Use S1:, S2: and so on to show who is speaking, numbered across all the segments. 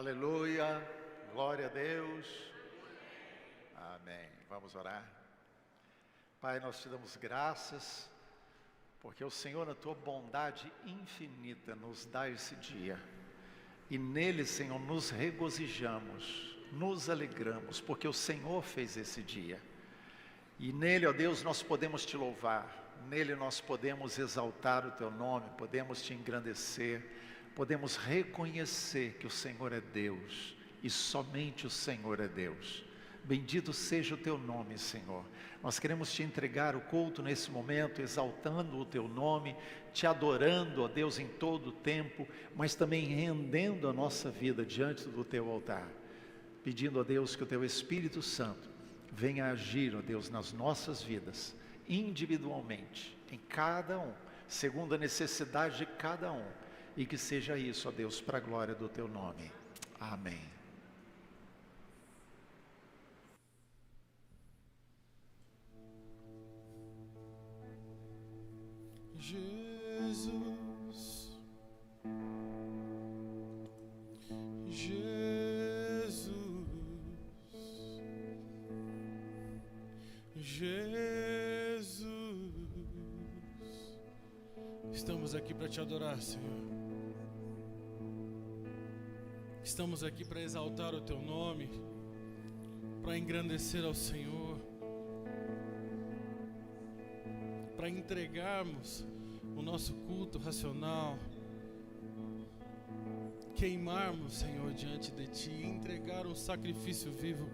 S1: Aleluia, glória a Deus, amém. Vamos orar. Pai, nós te damos graças, porque o Senhor, na tua bondade infinita, nos dá esse dia, e nele, Senhor, nos regozijamos, nos alegramos, porque o Senhor fez esse dia, e nele, ó Deus, nós podemos te louvar, nele nós podemos exaltar o teu nome, podemos te engrandecer, podemos reconhecer que o Senhor é Deus, e somente o Senhor é Deus. Bendito seja o teu nome, Senhor. Nós queremos te entregar o culto nesse momento, exaltando o teu nome, te adorando, ó Deus, em todo o tempo, mas também rendendo a nossa vida diante do teu altar, pedindo a Deus que o teu Espírito Santo venha agir, ó Deus, nas nossas vidas, individualmente, em cada um, segundo a necessidade de cada um, e que seja isso, ó Deus, para a glória do teu nome. Amém.
S2: Jesus, Jesus, Jesus, estamos aqui para te adorar, Senhor. Estamos aqui para exaltar o teu nome, para engrandecer ao Senhor, para entregarmos o nosso culto racional, queimarmos, Senhor, diante de Ti, entregar um sacrifício vivo.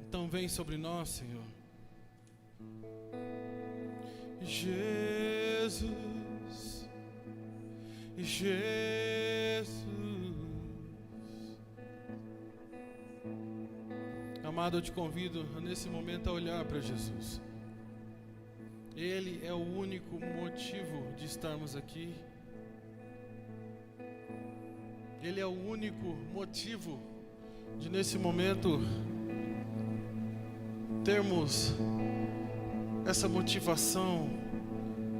S2: Então vem sobre nós, Senhor. Jesus, Jesus, amado, eu te convido nesse momento a olhar para Jesus. Ele é o único motivo de estarmos aqui. Ele é o único motivo de, nesse momento, termos essa motivação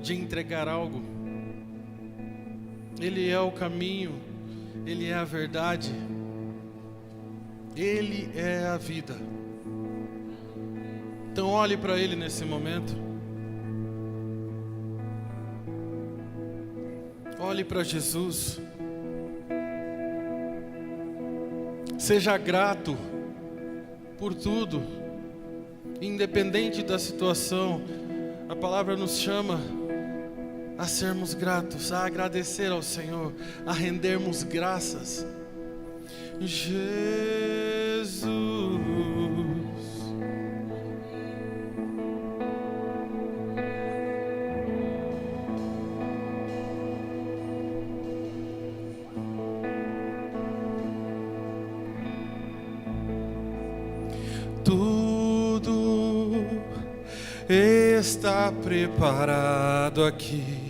S2: de entregar algo. Ele é o caminho, Ele é a verdade, Ele é a vida. Então olhe para Ele nesse momento. Olhe para Jesus. Seja grato por tudo, independente da situação. A palavra nos chama a sermos gratos, a agradecer ao Senhor, a rendermos graças. Jesus, tudo está preparado aqui.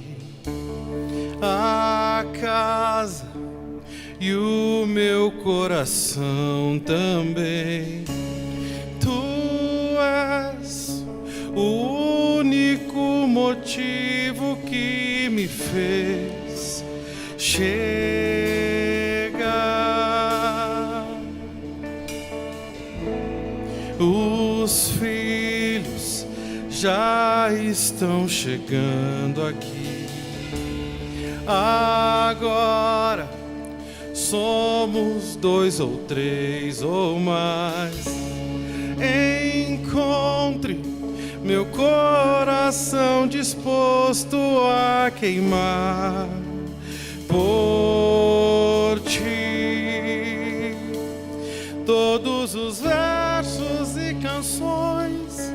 S2: A casa e o meu coração também. Tu és o único motivo que me fez chegar. Os filhos já estão chegando aqui. Agora somos 2 ou 3 ou mais. Encontre meu coração disposto a queimar por ti. Todos os versos e canções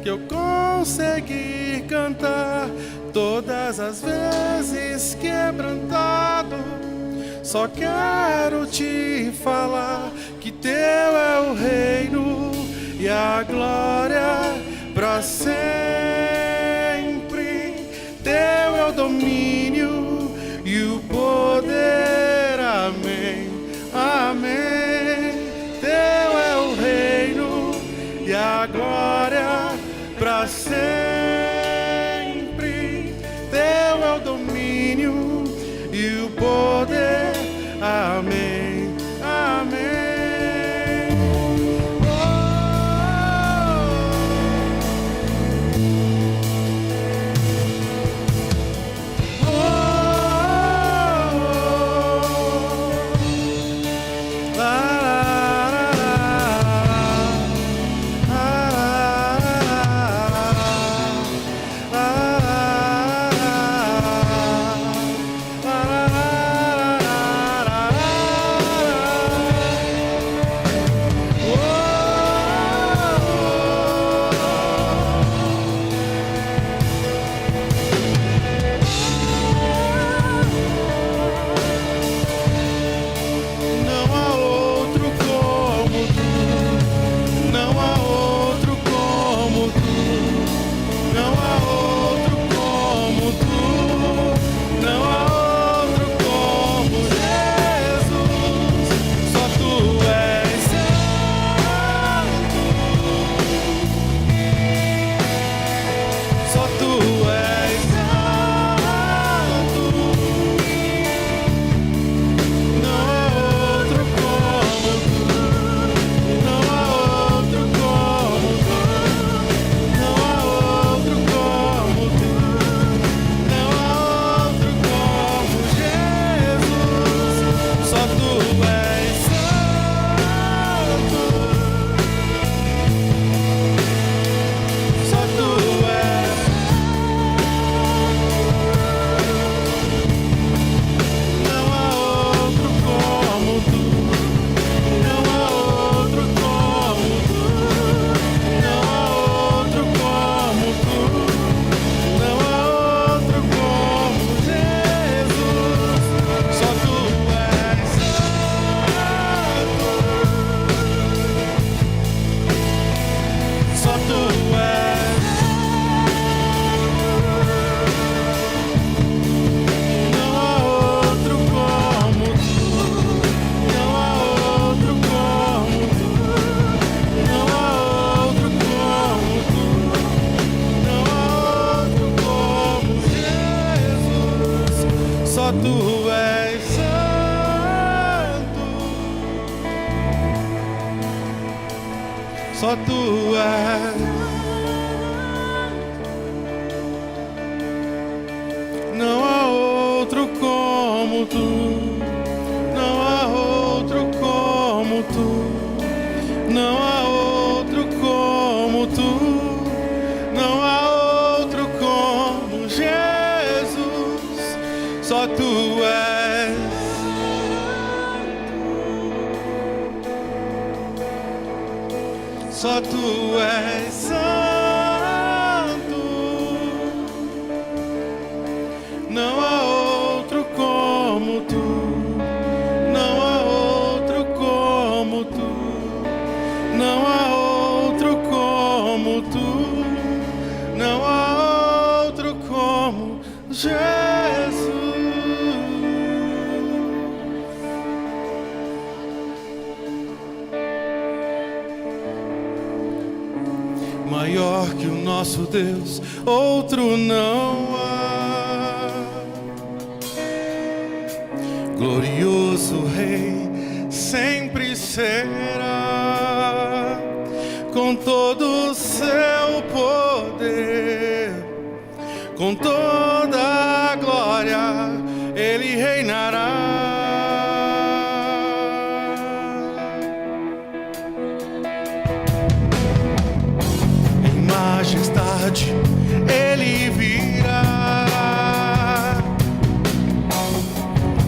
S2: que eu conseguir cantar, todas as vezes quebrantado, só quero te falar que teu é o reino e a glória para sempre. Teu é o domínio e o poder, amém, amém. Teu é o reino e a glória para sempre. Teu é o domínio e o poder. és santo. Só tu és. Não há outro como tu. Não há outro como tu. Não há outro como tu. Não há outro como Jesus. Só tu és santo. Só tu és. Não há outro como tu. Não há outro como tu. Não há outro como tu. Não há outro como Jesus. Só tu és santo. Só tu és. Não há outro como tu. Não há outro como tu. Não há outro como tu. Não há outro como Jesus. Só tu és. Só tu és santo. Não há outro como tu. Não há outro como tu. Não há outro como tu. Não há outro como Jesus. Maior que o nosso Deus, outro não há. Glorioso Rei sempre será, com todo o seu poder, com toda a glória, Ele reinará. Majestade, Ele virá,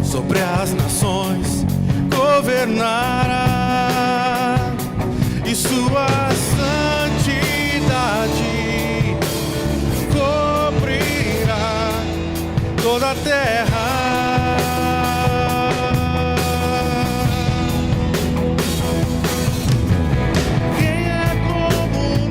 S2: sobre as nações governará, e sua santidade cobrirá toda a terra.
S3: Quem é como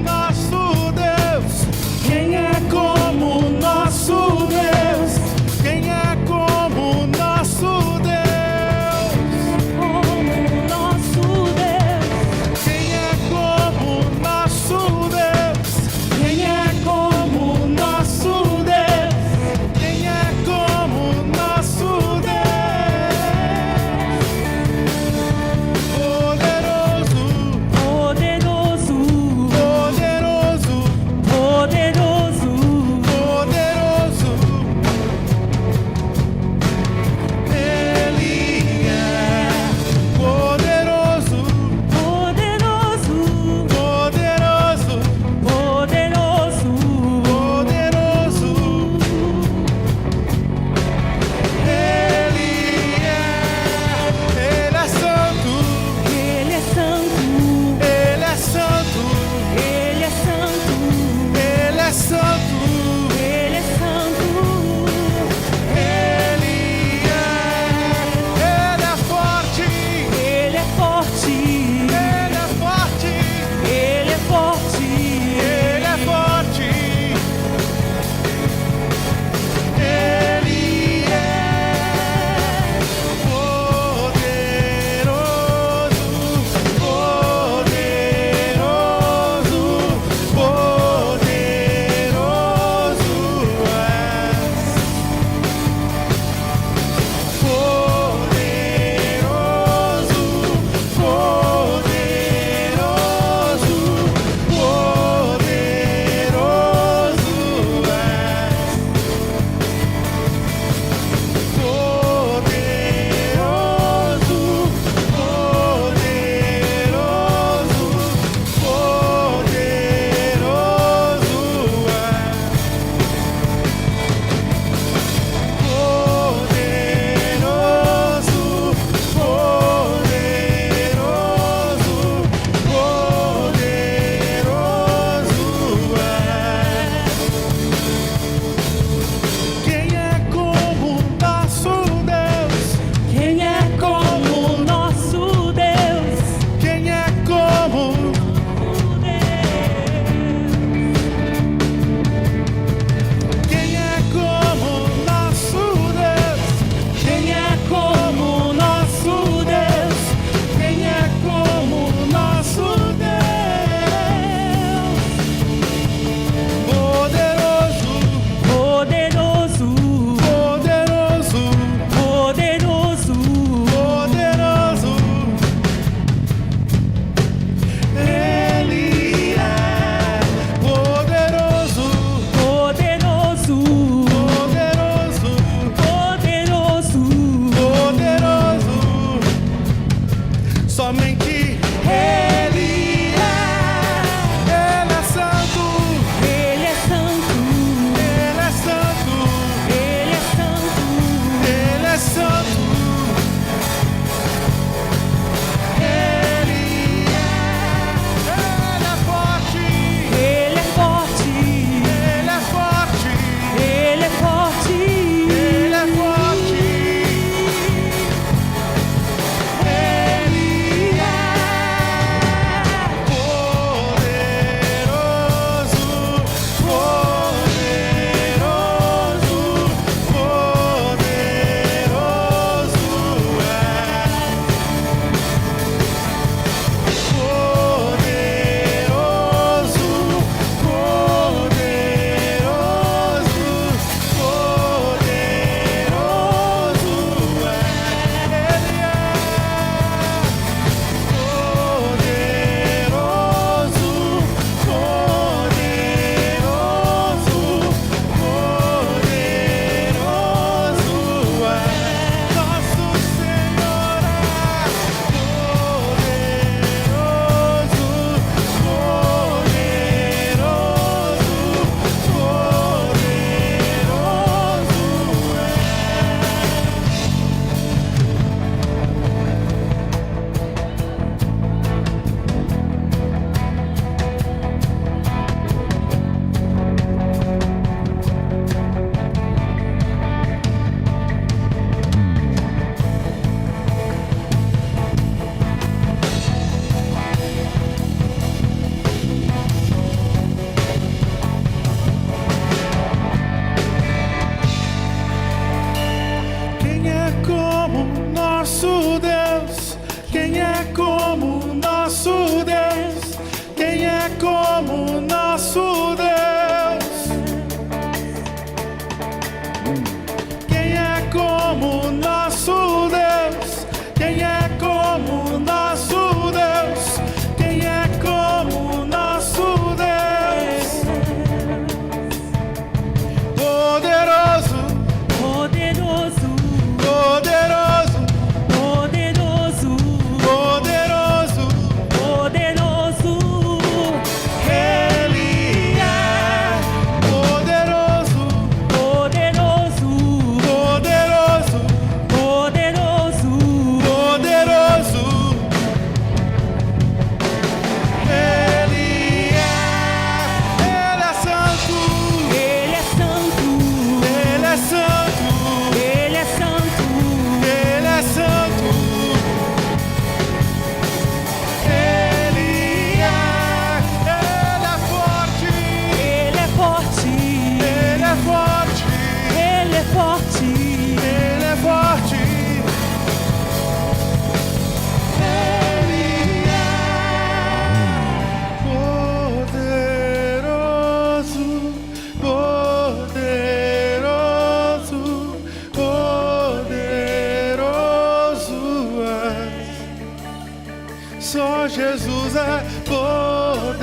S2: Jesus é poderoso,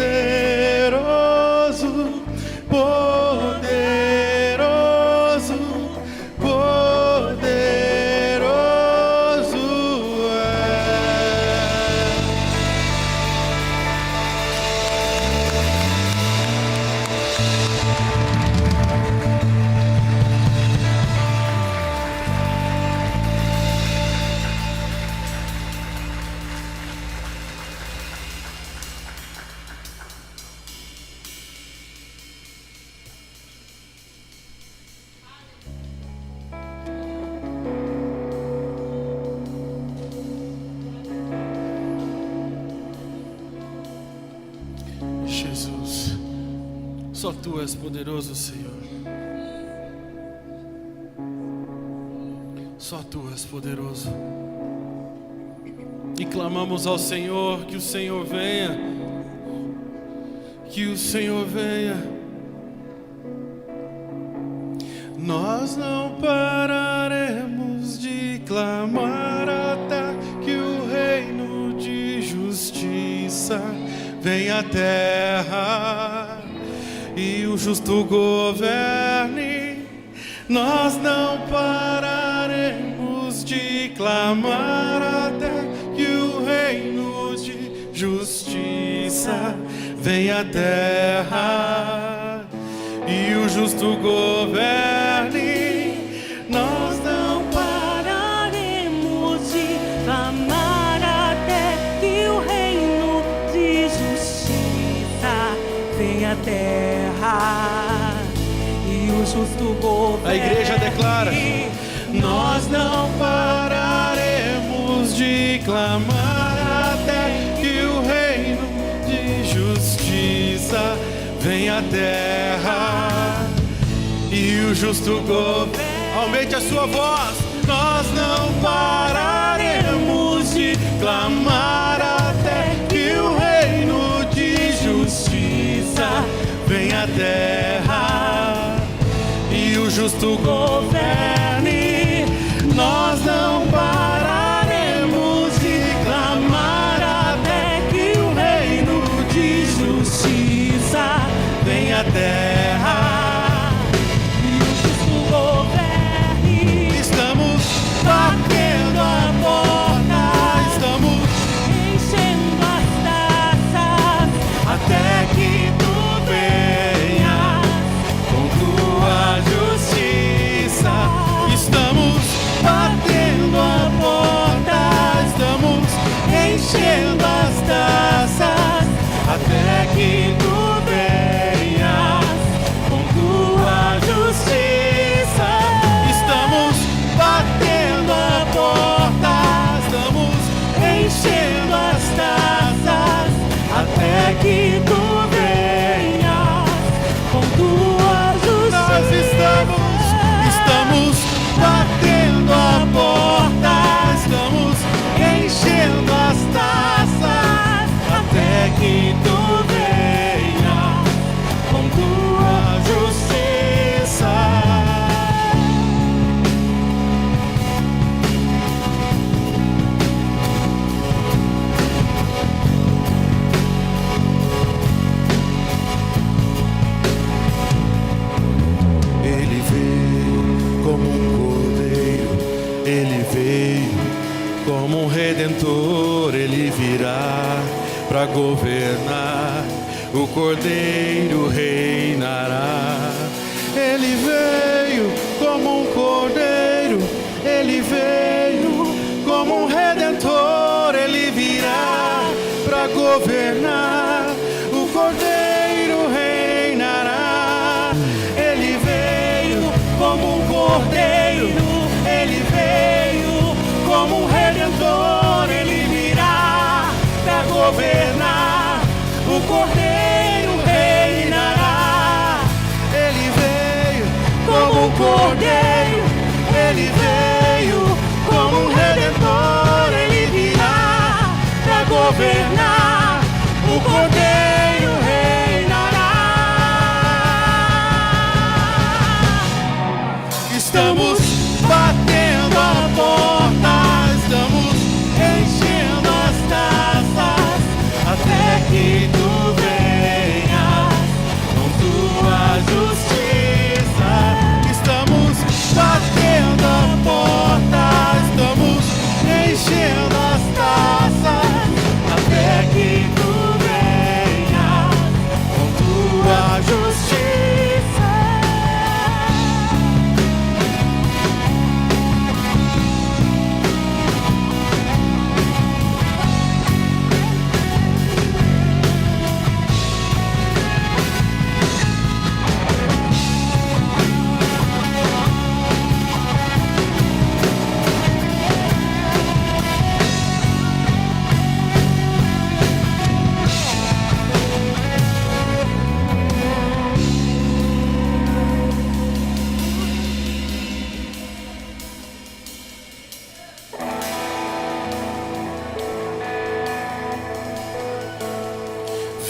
S2: poderoso, poderoso é. Jesus, só Tu és poderoso, Senhor. Só Tu és poderoso. E clamamos ao Senhor que o Senhor venha, que o Senhor venha. Nós não pararemos de clamar até que o reino de justiça venha à terra e o justo governe. Nós não pararemos de clamar até que o reino de justiça venha à terra e o justo governe. Nós não
S3: pararemos de clamar até que o reino de justiça venha à terra e o justo governe.
S2: A igreja declara: nós não pararemos de clamar até que o reino de justiça venha à terra e o justo governe. Aumente a sua voz. Nós não pararemos de clamar até que o reino de justiça venha à terra e o justo governe. Nós não pararemos de clamar até que o reino de justiça venha à terra e o justo governe. Estamos batendo a porta, estamos
S3: Enchendo as taças
S2: até que tu venhas com tua justiça. Estamos batendo a porta, estamos enchendo as taças até que tu venhas com tua justiça. Estamos batendo a porta, estamos enchendo as taças até que tu venhas com tua justiça. Nós estamos batendo a porta, estamos enchendo as taças até que tu venhas com tua justiça. Ele veio como um cordeiro, ele veio como um redentor, ele virá para governar, o cordeiro reinará. Ele veio como um cordeiro, ele veio como um redentor, ele virá para governar, o cordeiro reinará. Ele veio como um cordeiro, ele veio como um redentor, ele virá para governar, o cordeiro reinará. Ele veio como um cordeiro, ele veio como um redentor, ele virá para governar, o cordeiro reinará. Estamos batendo a porta, estamos enchendo as taças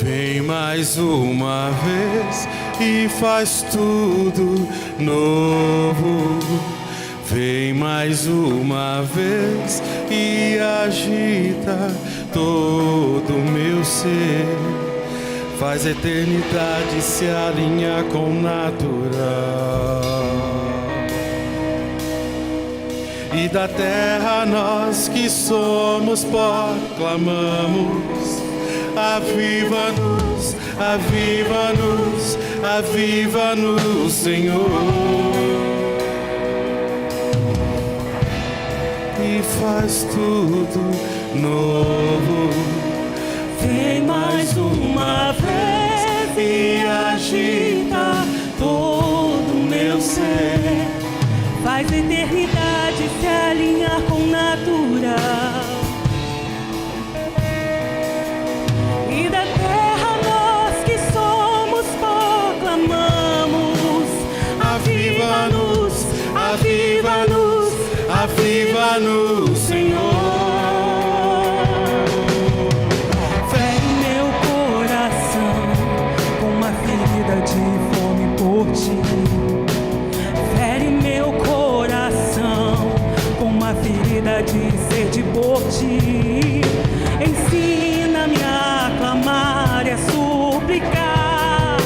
S2: Vem mais uma vez e faz tudo novo. Vem mais uma vez e agita todo o meu ser. Faz a eternidade se alinhar com o natural. E da terra nós que somos pó clamamos: aviva-nos, aviva-nos, aviva-nos, Senhor. E faz tudo novo.
S3: Vem mais uma vez e agita todo o meu ser. Faz a eternidade se alinhar com o natural. E da terra nós que somos proclamamos: aviva-nos, aviva-nos,
S2: Aviva-nos, Senhor.
S3: Fere meu coração com uma ferida de fome por ti. Fere meu coração com uma ferida de sede por ti. Ensina-me a clamar e a suplicar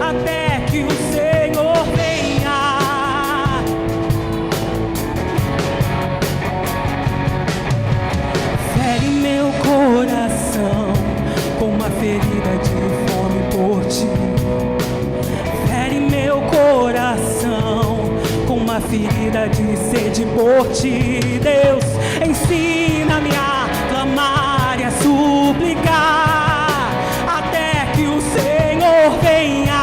S3: até que o Senhor venha. Fere meu coração com uma ferida de fome por ti. Fere meu coração com uma ferida de sede por ti. Deus, ensina-me a clamar e a suplicar até que o Senhor venha.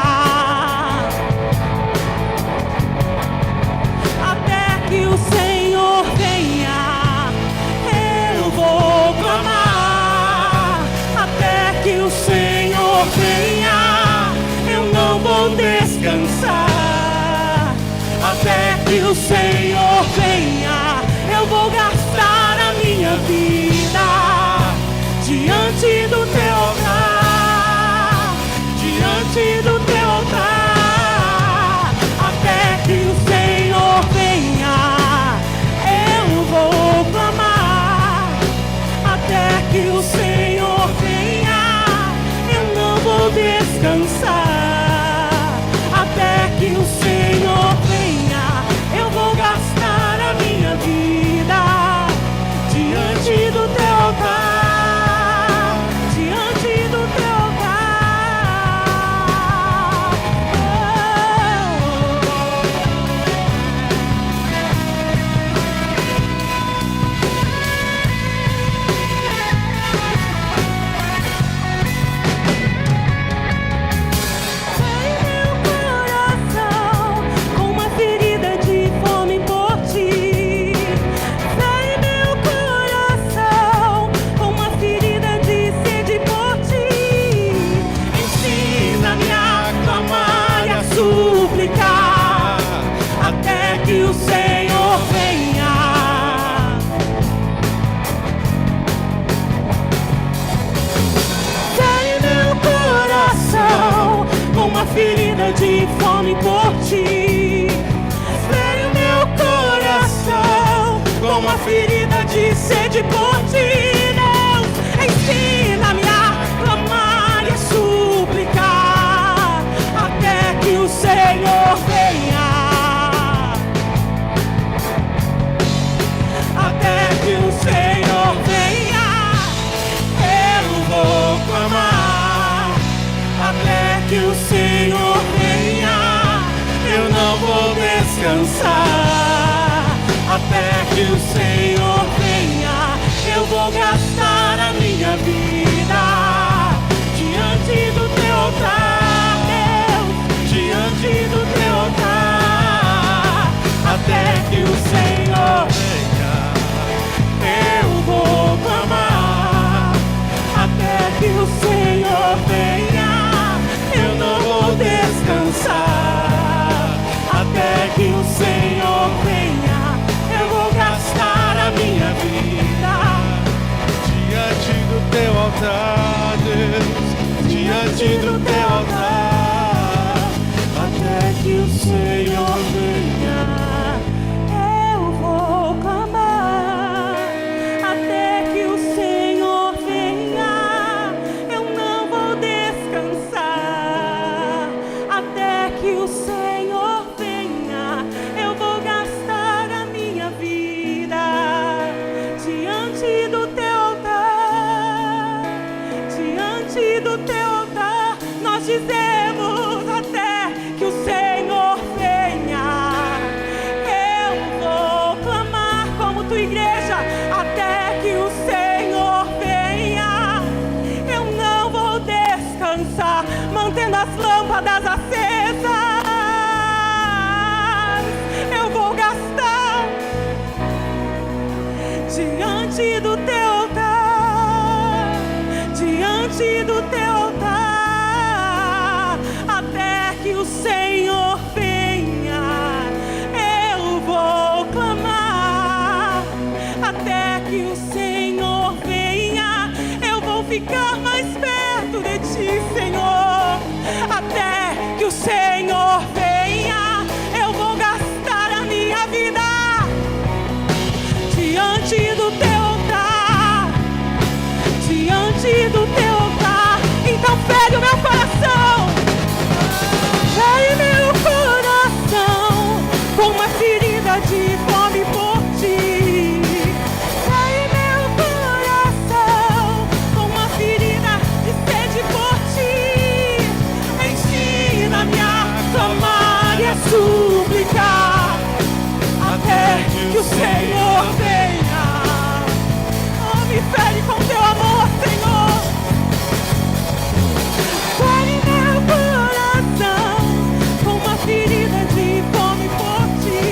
S3: Até que o Senhor venha, eu vou clamar. Até que o Senhor venha, eu não vou descansar. Até que o Senhor venha, eu vou gastar a minha vida diante do teu altar, diante do teu altar. Até que o Senhor venha, eu vou clamar. Até que o Senhor venha, eu não vou descansar. Até que o Senhor venha, eu vou gastar a minha vida diante do teu altar, diante do teu altar. Fere meu coração com uma ferida de fome por ti. Fere meu coração com uma ferida de sede por ti. Ensina-me a clamar e a suplicar até que o Senhor venha. Fere meu coração com uma ferida de fome por ti. Fere meu coração com uma ferida de sede por ti. Deus, ensina-me a clamar e a suplicar até que o Senhor venha. Até que o Senhor venha, eu vou clamar. Até que o Senhor venha, eu não vou descansar. Até que o Senhor venha, eu vou gastar a minha vida diante do teu altar, Deus, diante do teu altar. Até que o Senhor venha, eu vou clamar. Até que o Senhor venha, eu não vou descansar. Até que o Senhor venha, eu vou gastar a minha vida do teu altar nós dizemos até que o Senhor venha. Eu vou clamar como tua igreja até que o Senhor venha. Eu não vou descansar, mantendo as lâmpadas acesas. Eu vou gastar diante do teu altar, diante do teu altar, até que o Senhor venha. Eu vou clamar até que o Senhor venha. Eu vou ficar mais perto de ti, Senhor, até que o Senhor venha. Eu vou gastar a minha vida diante do teu altar, diante do teu altar. Então pegue o meu coração, pegue meu coração com uma ferida de fome por ti. Pegue meu coração com uma ferida de sede por ti. Ensina-me a clamar e a suplicar até que o Senhor venha. Oh, me fere com teu amor, Senhor. Fere meu coração com uma ferida de fome por ti.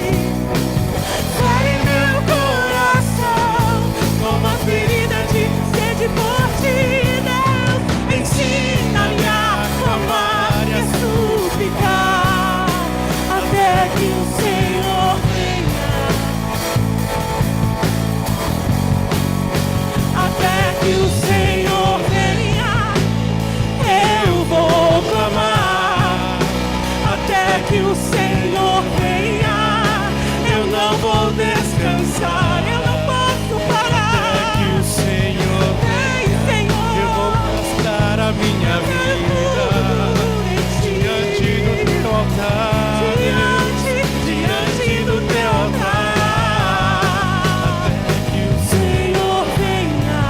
S3: Fere meu coração com uma ferida de sede por ti. Deus, ensina-me a clamar e a suplicar até que o Senhor venha. Até que o Senhor venha, eu vou clamar. Até que o Senhor venha, eu não vou descansar, eu não posso parar.
S2: Até que o Senhor
S3: Vem, Senhor,
S2: eu vou gastar a minha vida diante do teu altar,
S3: diante do teu altar.
S2: até que o
S3: Senhor venha,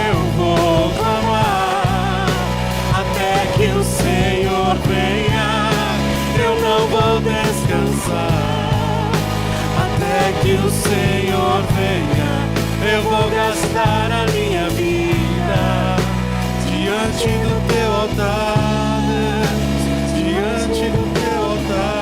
S2: eu vou clamar.
S3: até que o
S2: Senhor venha, eu não vou descansar. Até que o Senhor venha, eu vou gastar a minha vida diante do teu altar, diante do teu altar.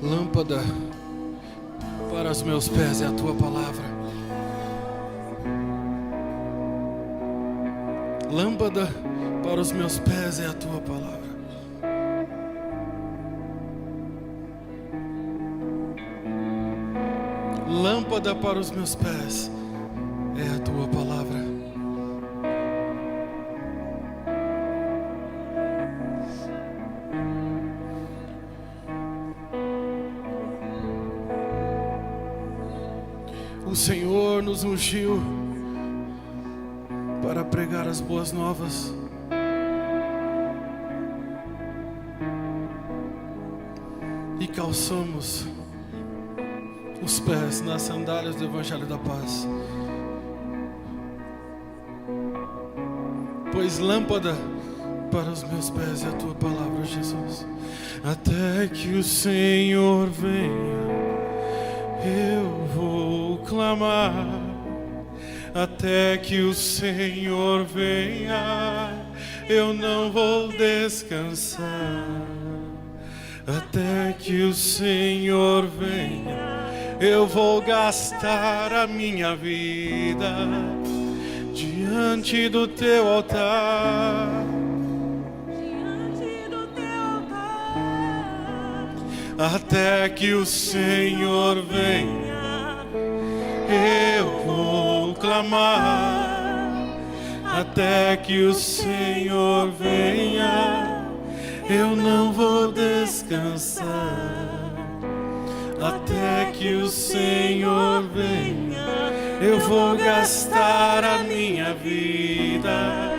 S2: Lâmpada para os meus pés é a tua palavra. Lâmpada para os meus pés é a tua palavra. Lâmpada para os meus pés é a tua palavra. O Senhor nos ungiu para pregar as boas novas. E calçamos os pés nas sandálias do Evangelho da Paz. Pois lâmpada para os meus pés é a tua palavra, Jesus. Até que o Senhor venha, eu vou clamar. Até que o Senhor venha, eu não vou descansar até que o Senhor venha. Eu vou gastar a minha vida diante do teu altar.
S3: Diante do teu altar.
S2: Até que o Senhor venha, eu vou clamar. Até que o Senhor venha, eu não vou descansar. Até que o Senhor venha, eu vou gastar a minha vida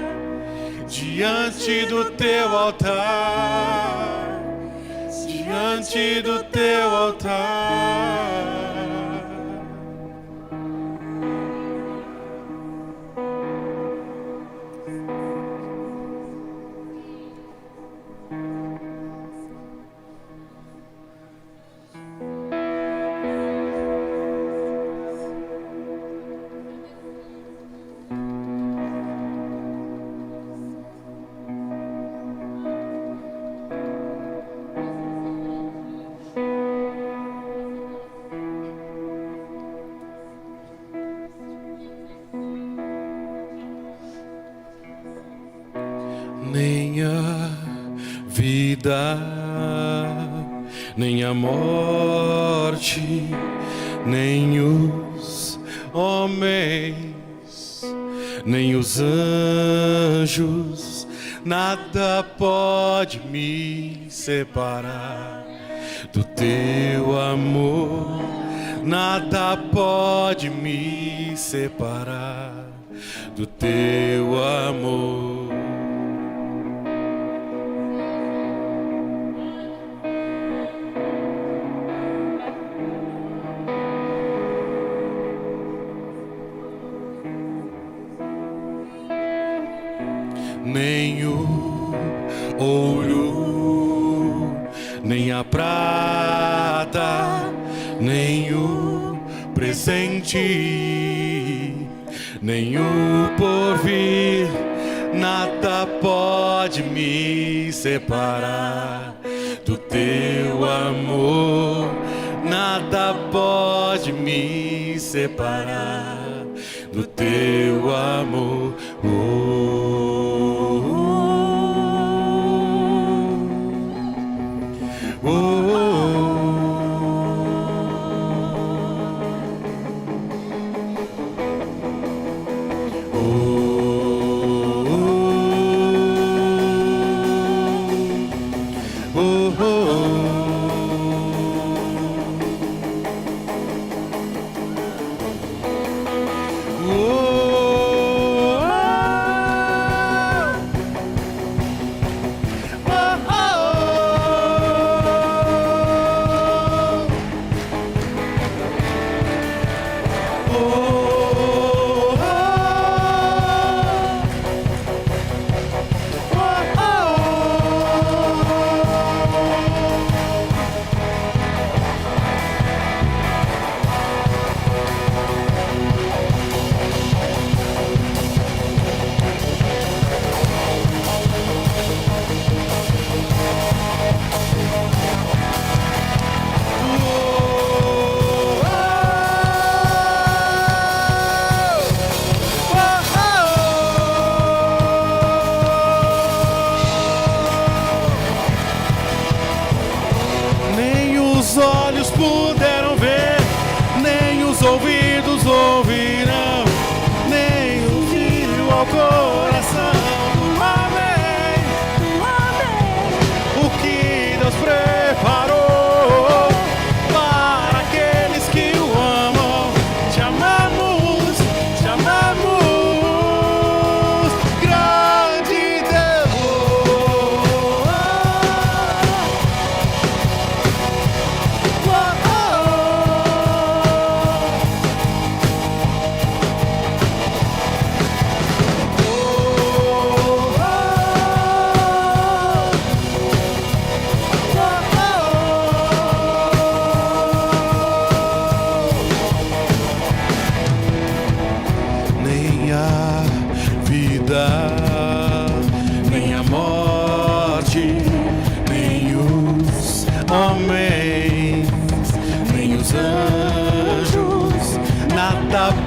S2: diante do teu altar, diante do teu altar. Nem a vida, nem a morte, nem os homens, nem os anjos, nada pode me separar do teu amor. Nada pode me separar do teu amor. Nem o ouro, nem a prata, nem o presente, nem o porvir, nada pode me separar do teu amor. Nada pode me separar do teu amor.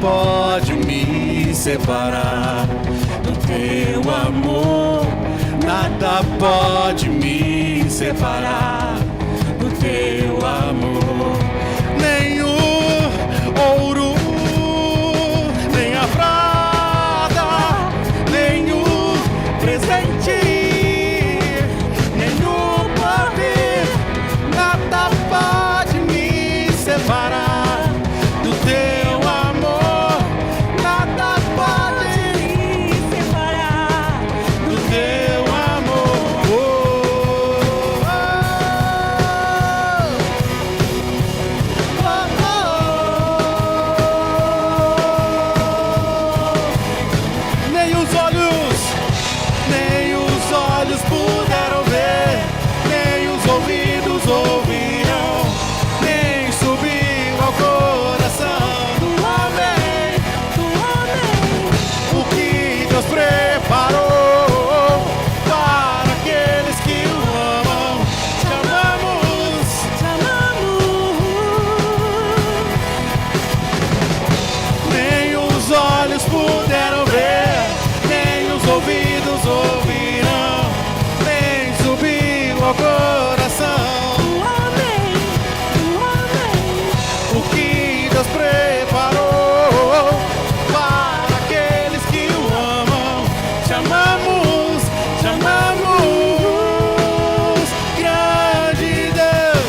S2: pode me separar do teu amor. Nada pode me separar do teu amor. Nem o ouro, nem a prata, nem o presente, nem o poder, nada pode me separar do teu amor. Nada pode me separar do teu amor. Nem os olhos puderam ver, nem os ouvidos ouviram, nem subiu ao coração do homem o que Deus preparou para aqueles que o amam. Te amamos, te amamos. Nem os olhos puderam ver, nem os ouvidos ouviram, nem subiu ao coração o que Deus preparou para aqueles que o amam. Te amamos, grande Deus.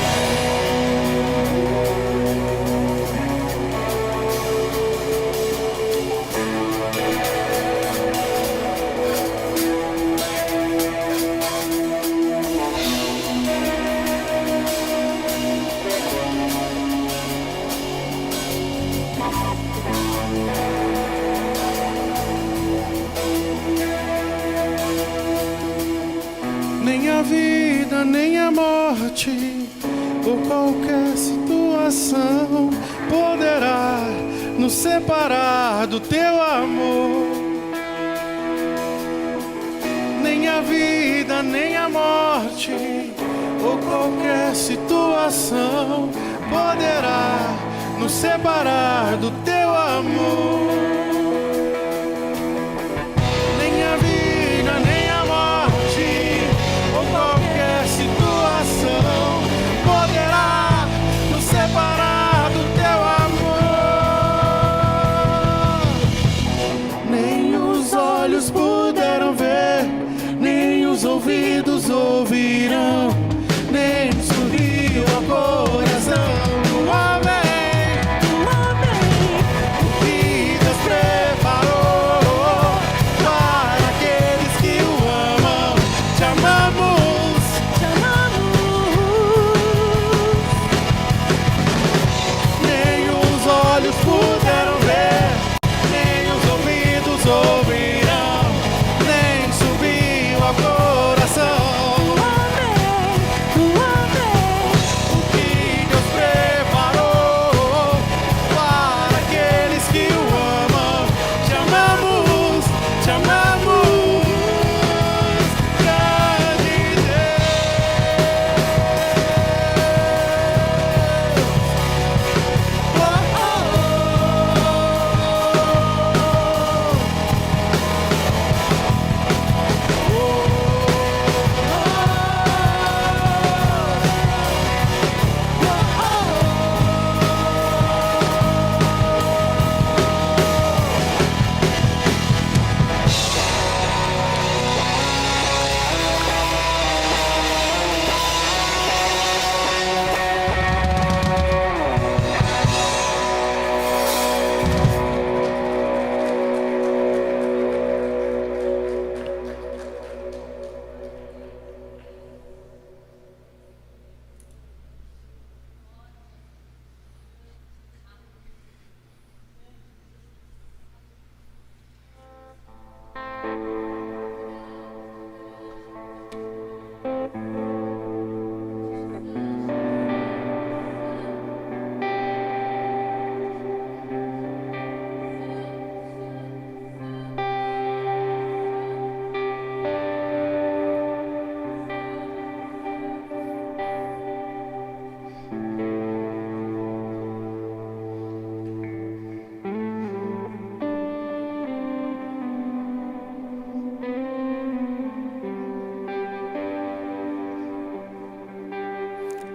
S2: Nem a vida, nem a morte, ou qualquer situação poderá nos separar do teu amor. Nem a vida, nem a morte, ou qualquer situação poderá nos separar do teu amor. Nem a vida, nem a morte, ou qualquer situação poderá nos separar do teu amor. Nem os olhos puderam ver, nem os ouvidos ouviram, nem subiu ao coração do homem o que Deus preparou para aqueles que o amam. Te amamos, te amamos. Nem os olhos puderam ver, nem os ouvidos ouviram, nem subiu ao coração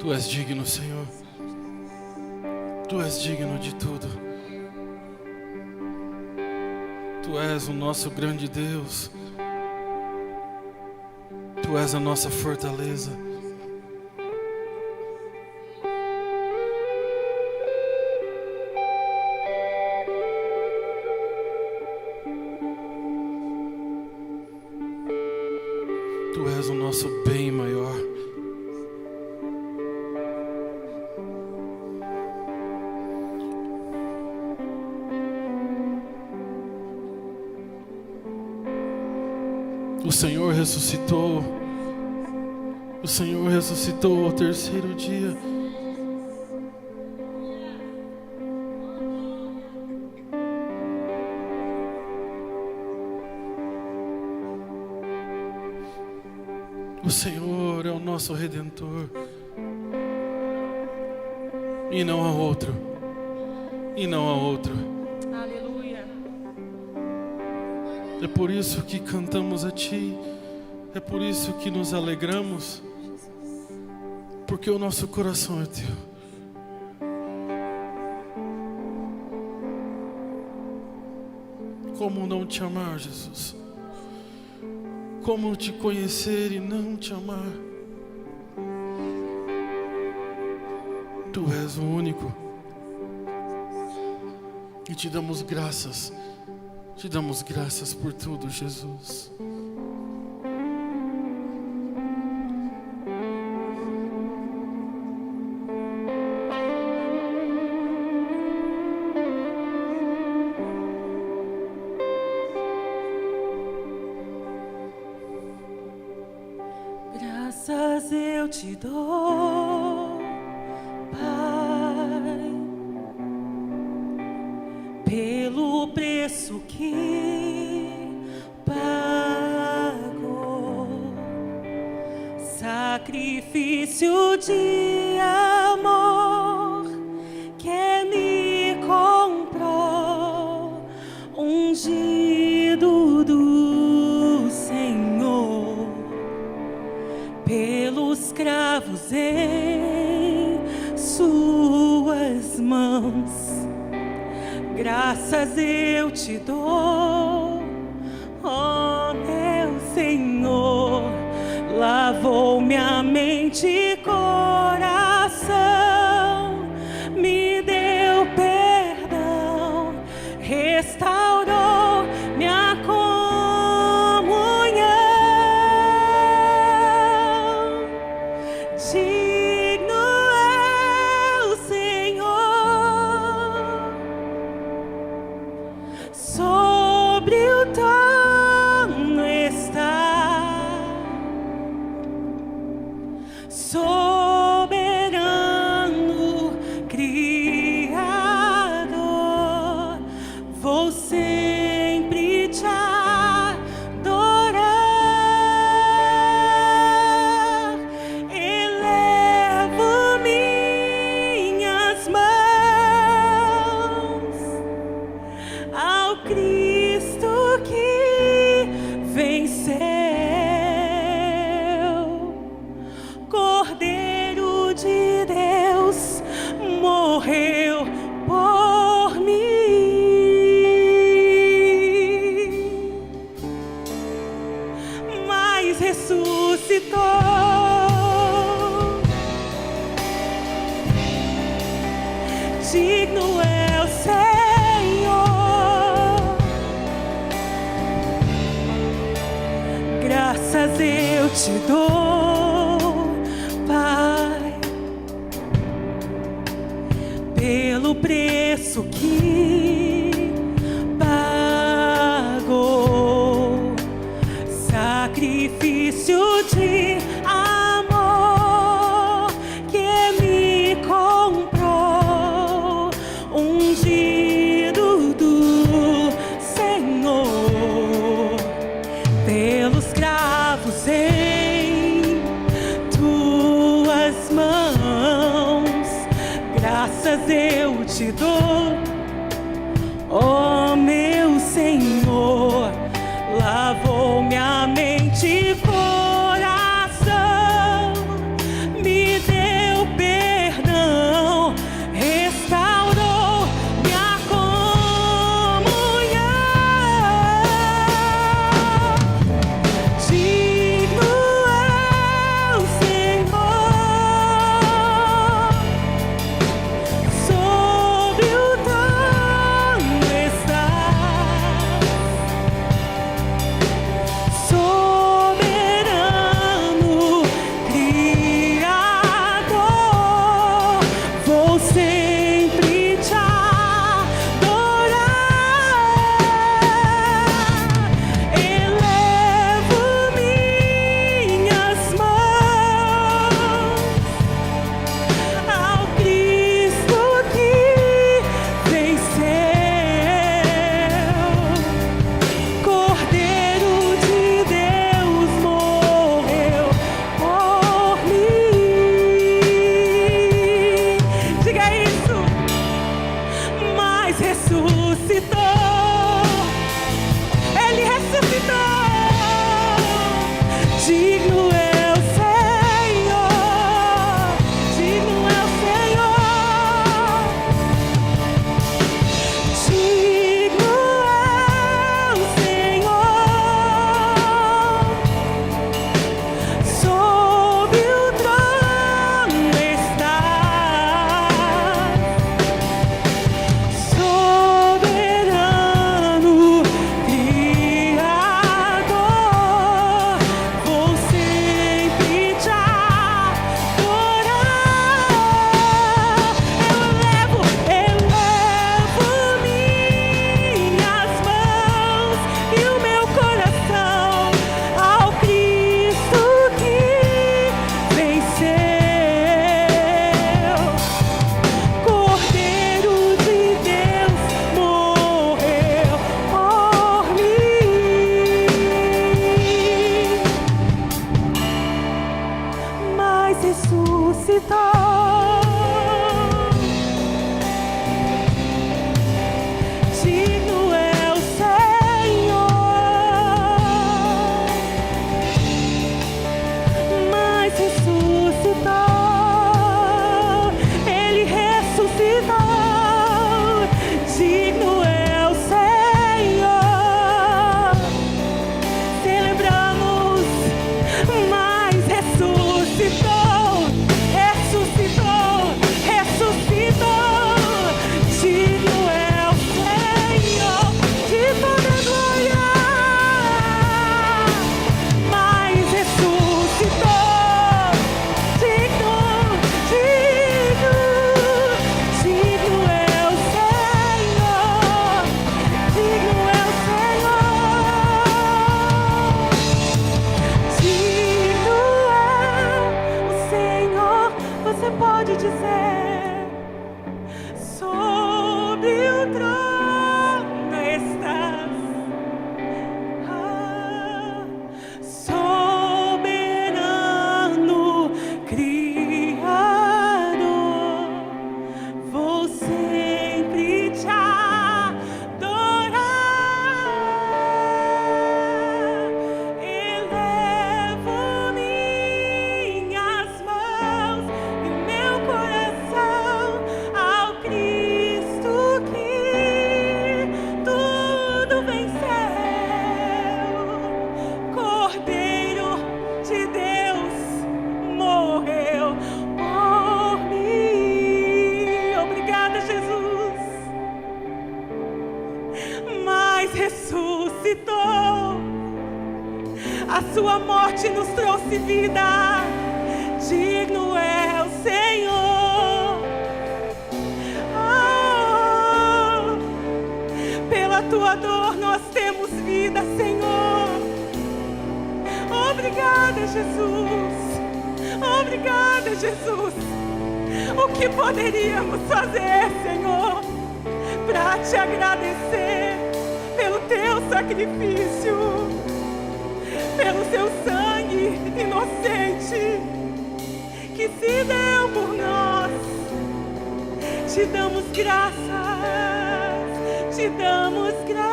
S2: Tu és digno, Senhor. Tu és digno de tudo. Tu és o nosso grande Deus. Tu és a nossa fortaleza. Tu és o nosso bem maior. O Senhor ressuscitou. O Senhor ressuscitou ao terceiro dia. O Senhor é o nosso Redentor. E não há outro. E não há outro.
S3: Aleluia.
S2: É por isso que cantamos a Ti. É por isso que nos alegramos. Porque o nosso coração é Teu. Como não te amar, Jesus? Como te conhecer e não te amar? Tu és o único. E te damos graças. Te damos graças por tudo, Jesus.
S3: Graças eu te dou, Pai, pelo preço que pagou, sacrifício de amor que me comprou, ungido do Senhor, pelos cravos em suas mãos. Graças eu te dou, ó meu Senhor. Lavou minha mente e coração, me deu perdão, restaurou minha comunhão. Digno é o Senhor, sobre o trono está, soberano Criador. Vou sempre te adorar, elevo minhas mãos ao Cristo que venceu, Cordeiro de Deus, morreu por mim, mas ressuscitou. Digno é o Senhor. Graças eu te dou, Pai, pelo preço que pagou, sacrifício de amor que me comprou, ungido do Senhor, pelos cravos em tuas mãos. Graças eu te dou, ó meu Senhor. Lavou minha mente e coração, me deu A sua morte nos trouxe vida. Digno é o Senhor. Pela tua dor nós temos vida, Senhor. Obrigada, Jesus. Obrigada, Jesus. O que poderíamos fazer, Senhor, para te agradecer pelo teu sacrifício, pelo seu sangue inocente que se deu por nós. Te damos graças, te damos graças.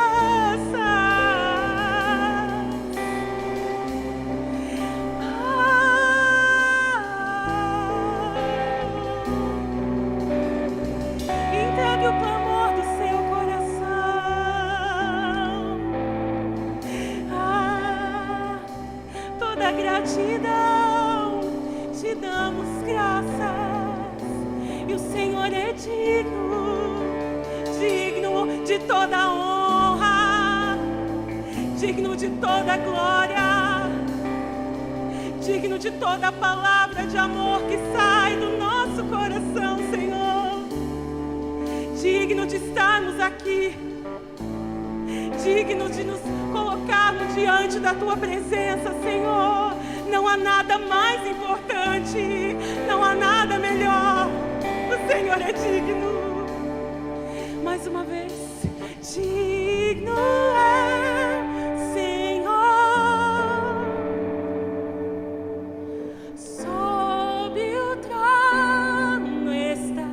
S3: Entregue o clamor do seu coração. Toda gratidão, te damos graças. E o Senhor é digno, digno de toda honra, digno de toda glória, digno de toda palavra de amor que sai do nosso coração, Senhor. Digno de estarmos aqui, digno de nos colocarmos diante da tua presença, Senhor. Não há nada mais importante, não há nada melhor. O Senhor é digno. Mais uma vez, digno é, Senhor. Sob o trono estás,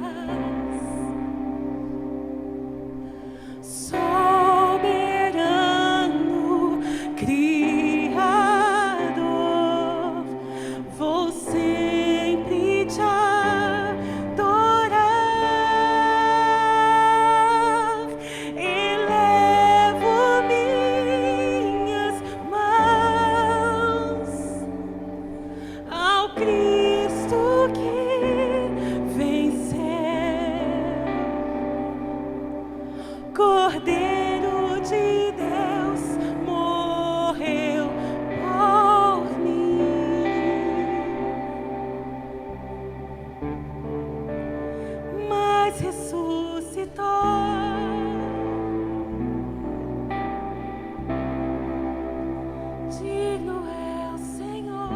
S3: soberano Criador. Vou sempre te adorar. Elevo minhas mãos ao Cristo que venceu, Cordeiro de Deus, morreu por mim, mas ressuscitou. Digno é o Senhor.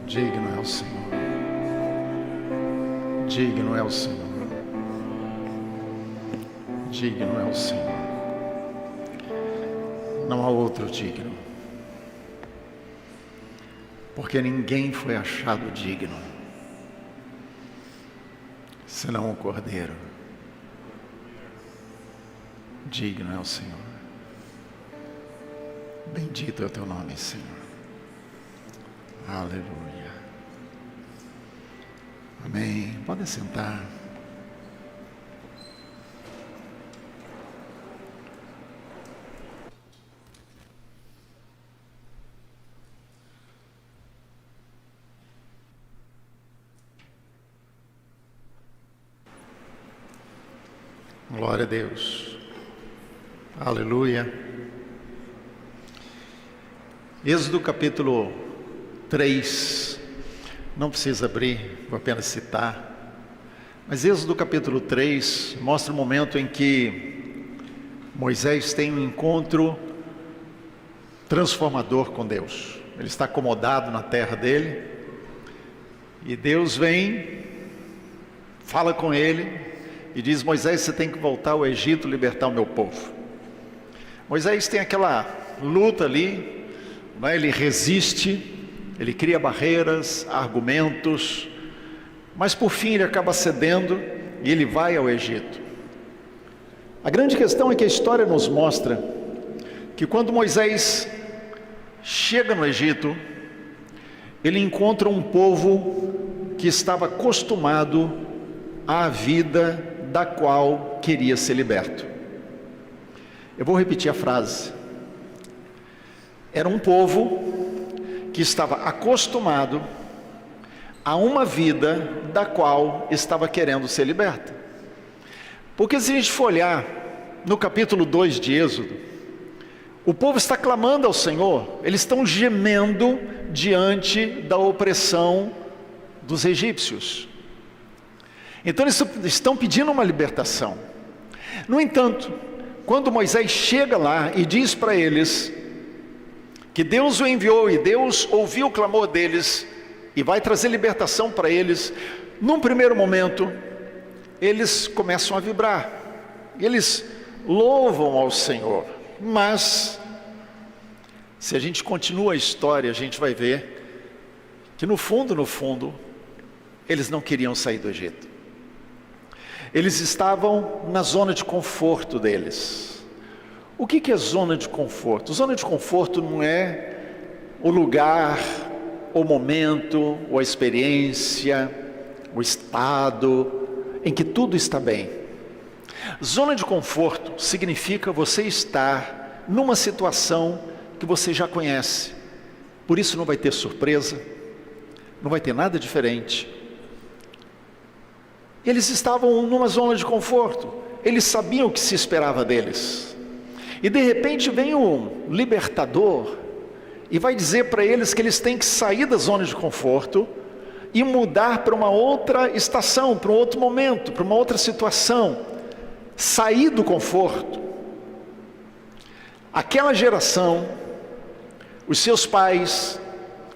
S1: Digno é o Senhor. Digno é o Senhor. Digno é o Senhor. Não há outro digno. Porque ninguém foi achado digno senão o Cordeiro. Digno é o Senhor. Bendito é o teu nome, Senhor. Aleluia. Amém. Pode sentar. Glória a Deus. Aleluia. Êxodo capítulo 3. Não precisa abrir, vou apenas citar. Mas Êxodo capítulo 3 mostra o momento em que Moisés tem um encontro transformador com Deus. Ele está acomodado na terra dele. E Deus vem, fala com ele e diz: Moisés, você tem que voltar ao Egito, libertar o meu povo. Moisés tem aquela luta ali, né? Ele resiste, ele cria barreiras, argumentos, mas por fim ele acaba cedendo e ele vai ao Egito. A grande questão é que a história nos mostra que quando Moisés chega no Egito, ele encontra um povo que estava acostumado à vida da qual queria ser liberto. Eu vou repetir a frase. Era um povo que estava acostumado a uma vida da qual estava querendo ser liberta. Porque se a gente for olhar no capítulo 2 de Êxodo, o povo está clamando ao Senhor, eles estão gemendo diante da opressão dos egípcios. Então eles estão pedindo uma libertação. No entanto, quando Moisés chega lá e diz para eles que Deus o enviou e Deus ouviu o clamor deles e vai trazer libertação para eles, num primeiro momento, eles começam a vibrar, eles louvam ao Senhor, mas se a gente continua a história, a gente vai ver que no fundo, eles não queriam sair do Egito. Eles estavam na zona de conforto deles. O que é zona de conforto? Zona de conforto não é o lugar, o momento, ou a experiência, o estado em que tudo está bem. Zona de conforto significa você estar numa situação que você já conhece. Por isso não vai ter surpresa, não vai ter nada diferente. Eles estavam numa zona de conforto, eles sabiam o que se esperava deles. E de repente vem um libertador e vai dizer para eles que eles têm que sair da zona de conforto e mudar para uma outra estação, para um outro momento, para uma outra situação. Sair do conforto. Aquela geração, os seus pais,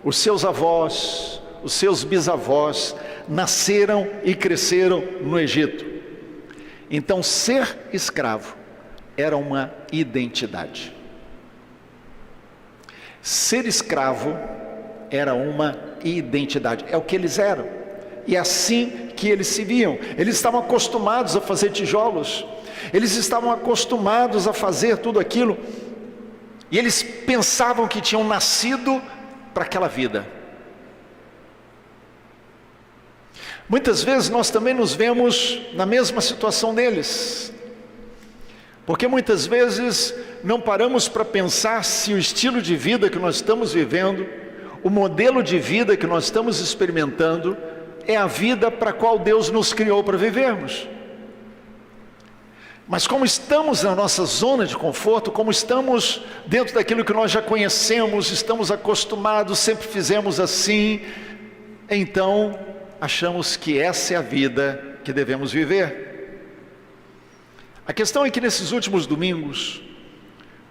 S1: os seus avós, os seus bisavós, nasceram e cresceram no Egito. Então ser escravo era uma identidade. Ser escravo era uma identidade, é o que eles eram, e é assim que eles se viam. Eles estavam acostumados a fazer tijolos, eles estavam acostumados a fazer tudo aquilo, e eles pensavam que tinham nascido para aquela vida. Muitas vezes nós também nos vemos na mesma situação deles, porque muitas vezes não paramos para pensar se o estilo de vida que nós estamos vivendo, o modelo de vida que nós estamos experimentando, é a vida para a qual Deus nos criou para vivermos. Mas como estamos na nossa zona de conforto, como estamos dentro daquilo que nós já conhecemos, estamos acostumados, sempre fizemos assim, então achamos que essa é a vida que devemos viver. A questão é que nesses últimos domingos,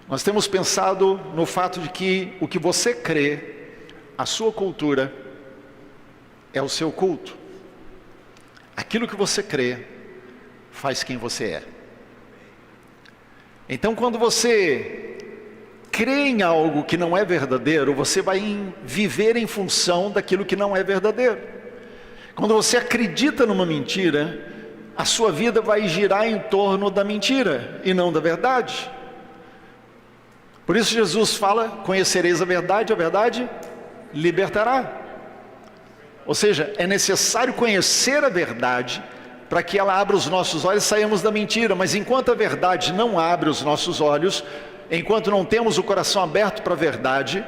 S1: nós temos pensado no fato de que o que você crê, a sua cultura, é o seu culto. Aquilo que você crê, faz quem você é. Então quando você crê em algo que não é verdadeiro, você vai viver em função daquilo que não é verdadeiro. Quando você acredita numa mentira, a sua vida vai girar em torno da mentira e não da verdade. Por isso Jesus fala: conhecereis a verdade libertará. Ou seja, é necessário conhecer a verdade para que ela abra os nossos olhos e saímos da mentira. Mas enquanto a verdade não abre os nossos olhos, enquanto não temos o coração aberto para a verdade,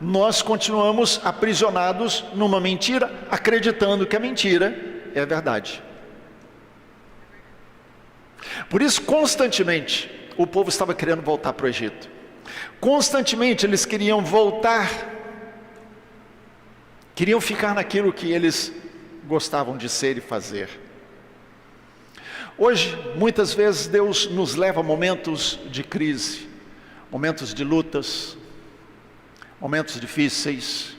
S1: nós continuamos aprisionados numa mentira, acreditando que a mentira é a verdade. Por isso, constantemente, o povo estava querendo voltar para o Egito. Constantemente eles queriam voltar, queriam ficar naquilo que eles gostavam de ser e fazer. Hoje, muitas vezes, Deus nos leva a momentos de crise, momentos de lutas, momentos difíceis.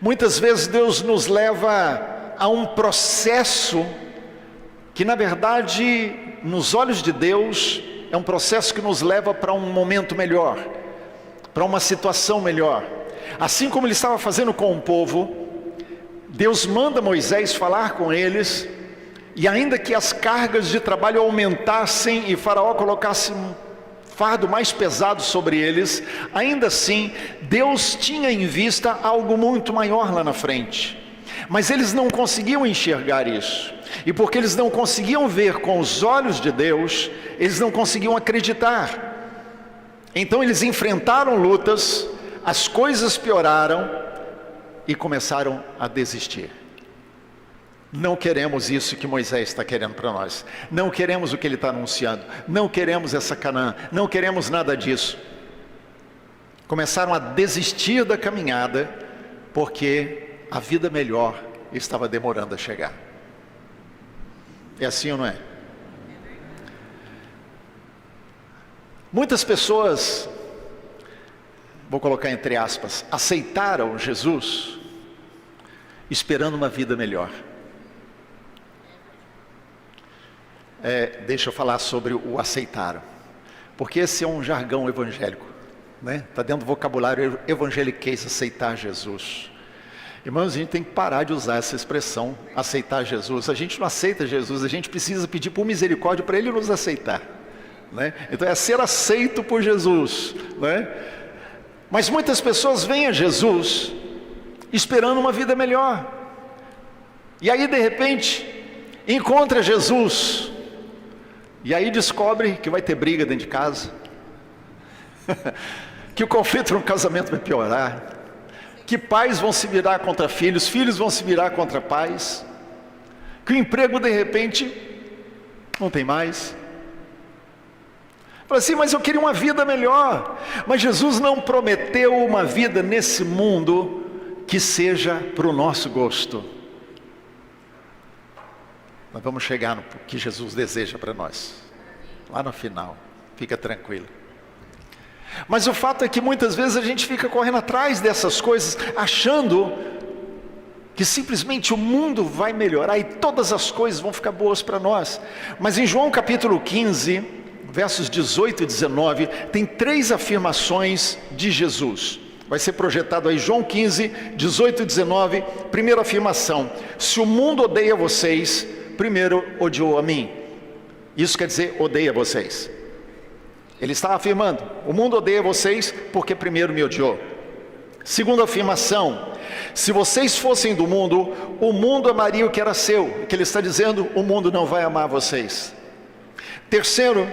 S1: Muitas vezes Deus nos leva a um processo que, na verdade, nos olhos de Deus, é um processo que nos leva para um momento melhor, para uma situação melhor. Assim como Ele estava fazendo com o povo, Deus manda Moisés falar com eles, e ainda que as cargas de trabalho aumentassem e Faraó colocasse um fardo mais pesado sobre eles, ainda assim, Deus tinha em vista algo muito maior lá na frente. Mas eles não conseguiam enxergar isso. E porque eles não conseguiam ver com os olhos de Deus, eles não conseguiam acreditar. Então eles enfrentaram lutas, as coisas pioraram e começaram a desistir. Não queremos isso que Moisés está querendo para nós. Não queremos o que ele está anunciando. Não queremos essa Canaã. Não queremos nada disso. Começaram a desistir da caminhada, porque a vida melhor estava demorando a chegar. É assim ou não é? Muitas pessoas, vou colocar entre aspas, aceitaram Jesus esperando uma vida melhor. Deixa eu falar sobre o aceitaram, porque esse é um jargão evangélico, né? Está dentro do vocabulário evangeliquez, aceitar Jesus. Irmãos, a gente tem que parar de usar essa expressão, aceitar Jesus. A gente não aceita Jesus, a gente precisa pedir por misericórdia para Ele nos aceitar, né? Então é ser aceito por Jesus, né? Mas muitas pessoas vêm a Jesus esperando uma vida melhor, e aí de repente encontra Jesus, e aí descobre que vai ter briga dentro de casa, que o conflito no casamento vai piorar, que pais vão se virar contra filhos, filhos vão se virar contra pais, que o emprego de repente não tem mais. Fala assim, mas eu queria uma vida melhor. Mas Jesus não prometeu uma vida nesse mundo que seja para o nosso gosto. Nós vamos chegar no que Jesus deseja para nós, lá no final, fica tranquilo. Mas o fato é que muitas vezes a gente fica correndo atrás dessas coisas, achando que simplesmente o mundo vai melhorar e todas as coisas vão ficar boas para nós. Mas em João capítulo 15, versos 18 e 19, tem 3 afirmações de Jesus. Vai ser projetado aí João 15, 18 e 19. Primeira afirmação: se o mundo odeia vocês, primeiro odiou a mim. Isso quer dizer, odeia vocês. Ele está afirmando, o mundo odeia vocês porque primeiro me odiou. Segunda afirmação: se vocês fossem do mundo, o mundo amaria o que era seu. O que ele está dizendo, o mundo não vai amar vocês. Terceiro: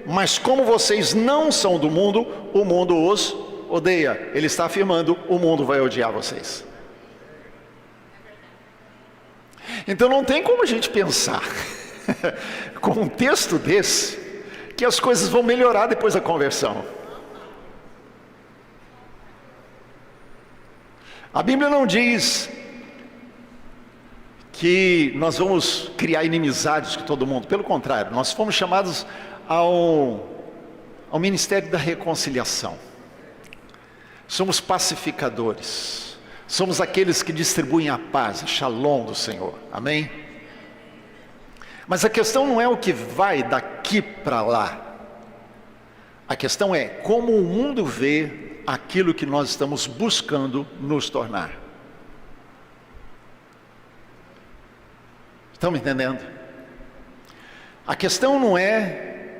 S1: mas como vocês não são do mundo, o mundo os odeia. Ele está afirmando, o mundo vai odiar vocês. Então não tem como a gente pensar com um texto desse que as coisas vão melhorar depois da conversão. A Bíblia não diz que nós vamos criar inimizades com todo mundo. Pelo contrário, nós fomos chamados ao ministério da reconciliação. Somos pacificadores. Somos aqueles que distribuem a paz, a shalom do Senhor. Amém? Mas a questão não é o que vai daqui para lá. A questão é como o mundo vê aquilo que nós estamos buscando nos tornar. Estão me entendendo? A questão não é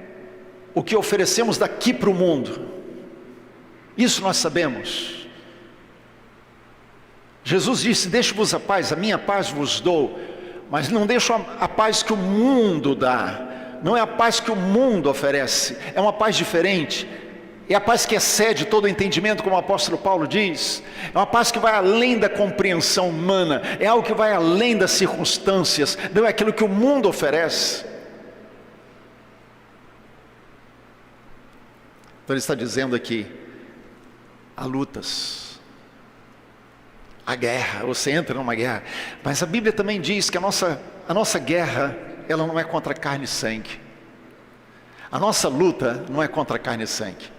S1: o que oferecemos daqui para o mundo. Isso nós sabemos. Jesus disse, deixo-vos a paz, a minha paz vos dou. Mas não deixo a paz que o mundo dá. Não é a paz que o mundo oferece. É uma paz diferente. É a paz que excede todo o entendimento, como o apóstolo Paulo diz. É uma paz que vai além da compreensão humana. É algo que vai além das circunstâncias. Não é aquilo que o mundo oferece. Então ele está dizendo aqui, há lutas. A guerra, você entra numa guerra, mas a Bíblia também diz que a nossa guerra, ela não é contra carne e sangue. A nossa luta não é contra carne e sangue.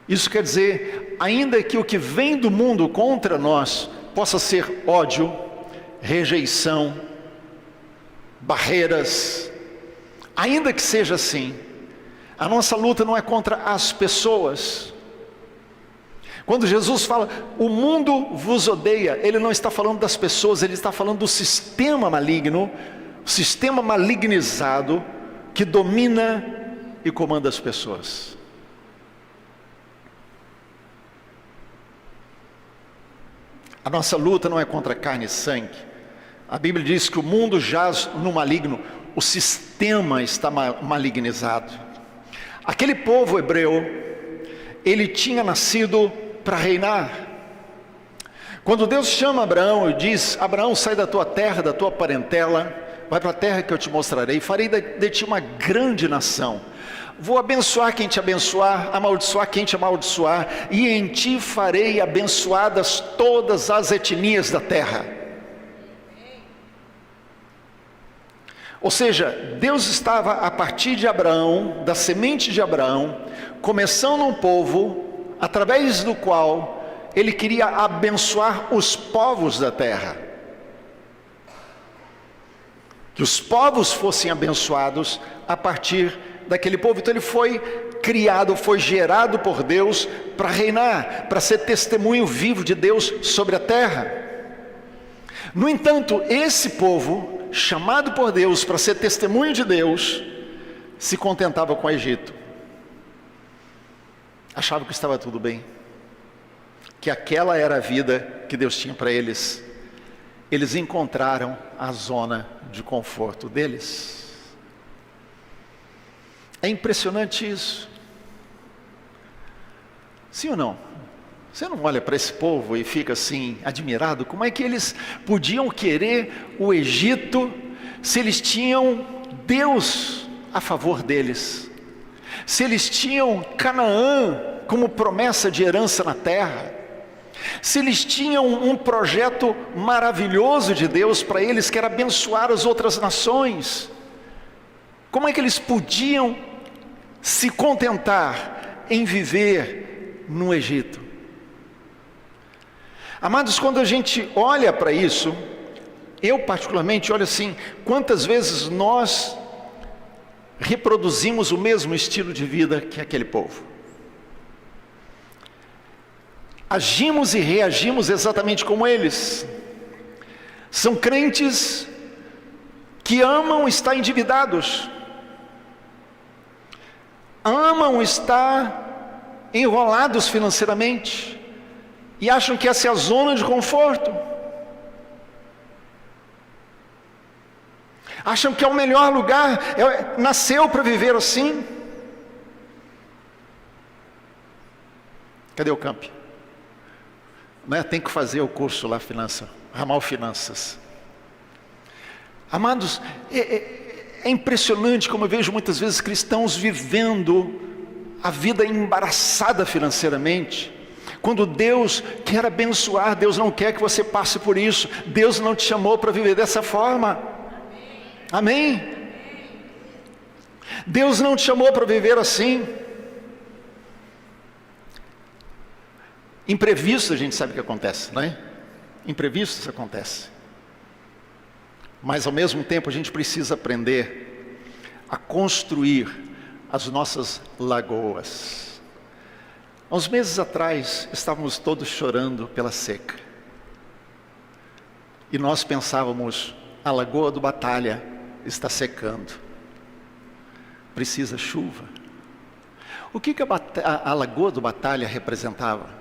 S1: Isso quer dizer, ainda que o que vem do mundo contra nós possa ser ódio, rejeição, barreiras, ainda que seja assim, a nossa luta não é contra as pessoas. Quando Jesus fala, o mundo vos odeia, ele não está falando das pessoas, ele está falando do sistema maligno, sistema malignizado, que domina e comanda as pessoas. A nossa luta não é contra carne e sangue. A Bíblia diz que o mundo jaz no maligno, o sistema está malignizado. Aquele povo hebreu, ele tinha nascido para reinar. Quando Deus chama Abraão e diz: Abraão, sai da tua terra, da tua parentela, vai para a terra que eu te mostrarei, farei de ti uma grande nação. Vou abençoar quem te abençoar, amaldiçoar quem te amaldiçoar, e em ti farei abençoadas todas as etnias da terra. Ou seja, Deus estava a partir de Abraão, da semente de Abraão, começando um povo, através do qual Ele queria abençoar os povos da terra. Que os povos fossem abençoados a partir daquele povo. Então ele foi criado, foi gerado por Deus para reinar, para ser testemunho vivo de Deus sobre a terra. No entanto, esse povo, chamado por Deus para ser testemunho de Deus, se contentava com o Egito. Achava que estava tudo bem, que aquela era a vida que Deus tinha para eles. Eles encontraram a zona de conforto deles. É impressionante isso. Sim ou não? Você não olha para esse povo e fica assim, admirado? Como é que eles podiam querer o Egito, se eles tinham Deus a favor deles? Se eles tinham Canaã como promessa de herança na terra? Se eles tinham um projeto maravilhoso de Deus para eles, que era abençoar as outras nações? Como é que eles podiam se contentar em viver no Egito? Amados, quando a gente olha para isso, eu particularmente olho assim, quantas vezes nós reproduzimos o mesmo estilo de vida que aquele povo? Agimos e reagimos exatamente como eles. São crentes que amam estar endividados, amam estar enrolados financeiramente, e acham que essa é a zona de conforto. Acham que é o melhor lugar, nasceu para viver assim. Cadê o Camp? Tem que fazer o curso lá, Ramal Finanças. Amados, é impressionante como eu vejo muitas vezes cristãos vivendo a vida embaraçada financeiramente, quando Deus quer abençoar. Deus não quer que você passe por isso. Deus não te chamou para viver dessa forma. Amém? Deus não te chamou para viver assim. Imprevisto, a gente sabe que acontece, não é? Imprevistos acontecem. Mas ao mesmo tempo a gente precisa aprender a construir as nossas lagoas. Há uns meses atrás estávamos todos chorando pela seca. E nós pensávamos, a Lagoa do Batalha está secando. Precisa chuva. O que a Lagoa do Batalha representava?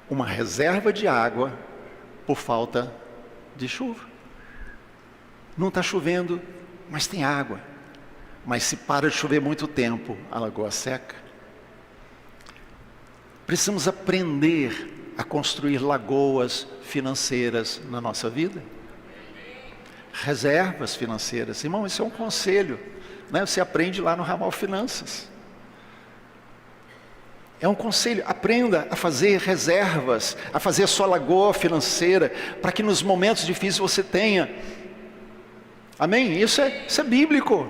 S1: Uma reserva de água por falta de chuva. Não está chovendo, mas tem água. Mas se para de chover muito tempo, a lagoa seca. Precisamos aprender a construir lagoas financeiras na nossa vida. Reservas financeiras. Irmão, isso é um conselho, né? Você aprende lá no Ramal Finanças. É um conselho, aprenda a fazer reservas, a fazer a sua lagoa financeira, para que nos momentos difíceis você tenha. Amém? Isso é bíblico.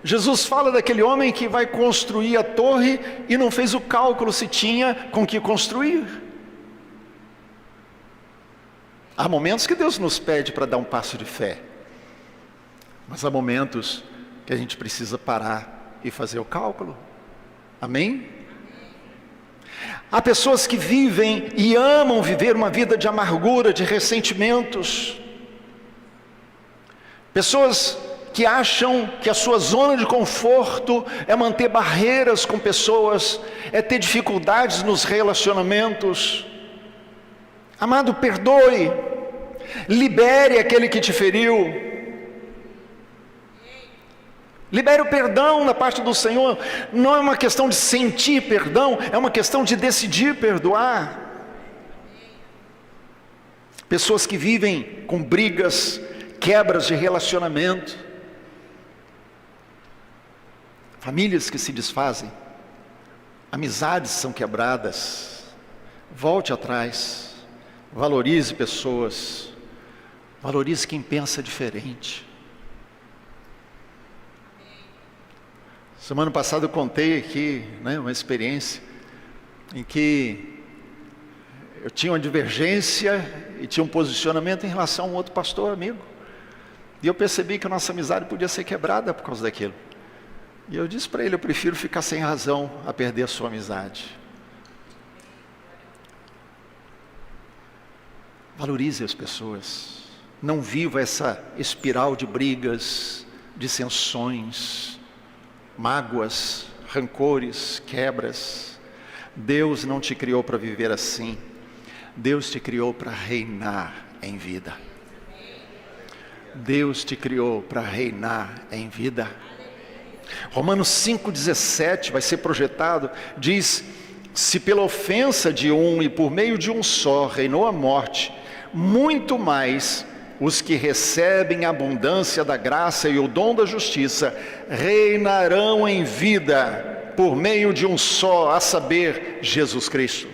S1: Jesus fala daquele homem que vai construir a torre e não fez o cálculo se tinha com que construir. Há momentos que Deus nos pede para dar um passo de fé, mas há momentos que a gente precisa parar e fazer o cálculo. Amém? Há pessoas que vivem e amam viver uma vida de amargura, de ressentimentos. Pessoas que acham que a sua zona de conforto é manter barreiras com pessoas, é ter dificuldades nos relacionamentos. Amado, perdoe, libere aquele que te feriu, libere o perdão da parte do Senhor. Não é uma questão de sentir perdão, é uma questão de decidir perdoar. Pessoas que vivem com brigas, quebras de relacionamento, famílias que se desfazem, amizades são quebradas. Volte atrás, valorize pessoas, valorize quem pensa diferente. Semana passada eu contei aqui, uma experiência em que eu tinha uma divergência e tinha um posicionamento em relação a um outro pastor amigo. E eu percebi que a nossa amizade podia ser quebrada por causa daquilo. E eu disse para ele, eu prefiro ficar sem razão a perder a sua amizade. Valorize as pessoas. Não viva essa espiral de brigas, dissensões, mágoas, rancores, quebras. Deus não te criou para viver assim. Deus te criou para reinar em vida. Deus te criou para reinar em vida. Romanos 5,17 vai ser projetado, diz: se pela ofensa de um e por meio de um só reinou a morte, muito mais os que recebem a abundância da graça e o dom da justiça reinarão em vida por meio de um só, a saber, Jesus Cristo.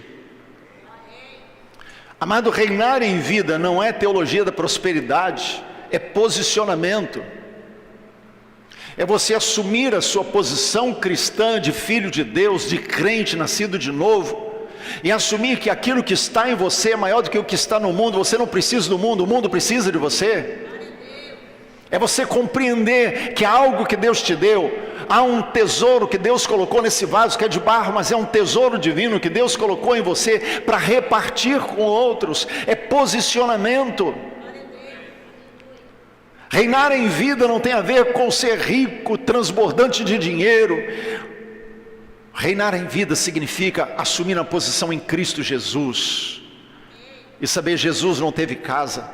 S1: Amado, reinar em vida não é teologia da prosperidade, é posicionamento. É você assumir a sua posição cristã de filho de Deus, de crente nascido de novo, e assumir que aquilo que está em você é maior do que o que está no mundo. Você não precisa do mundo, o mundo precisa de você. É você compreender que há algo que Deus te deu, há um tesouro que Deus colocou nesse vaso que é de barro, mas é um tesouro divino que Deus colocou em você para repartir com outros. É posicionamento. Reinar em vida não tem a ver com ser rico, transbordante de dinheiro. Reinar em vida significa assumir a posição em Cristo Jesus e saber: Jesus não teve casa,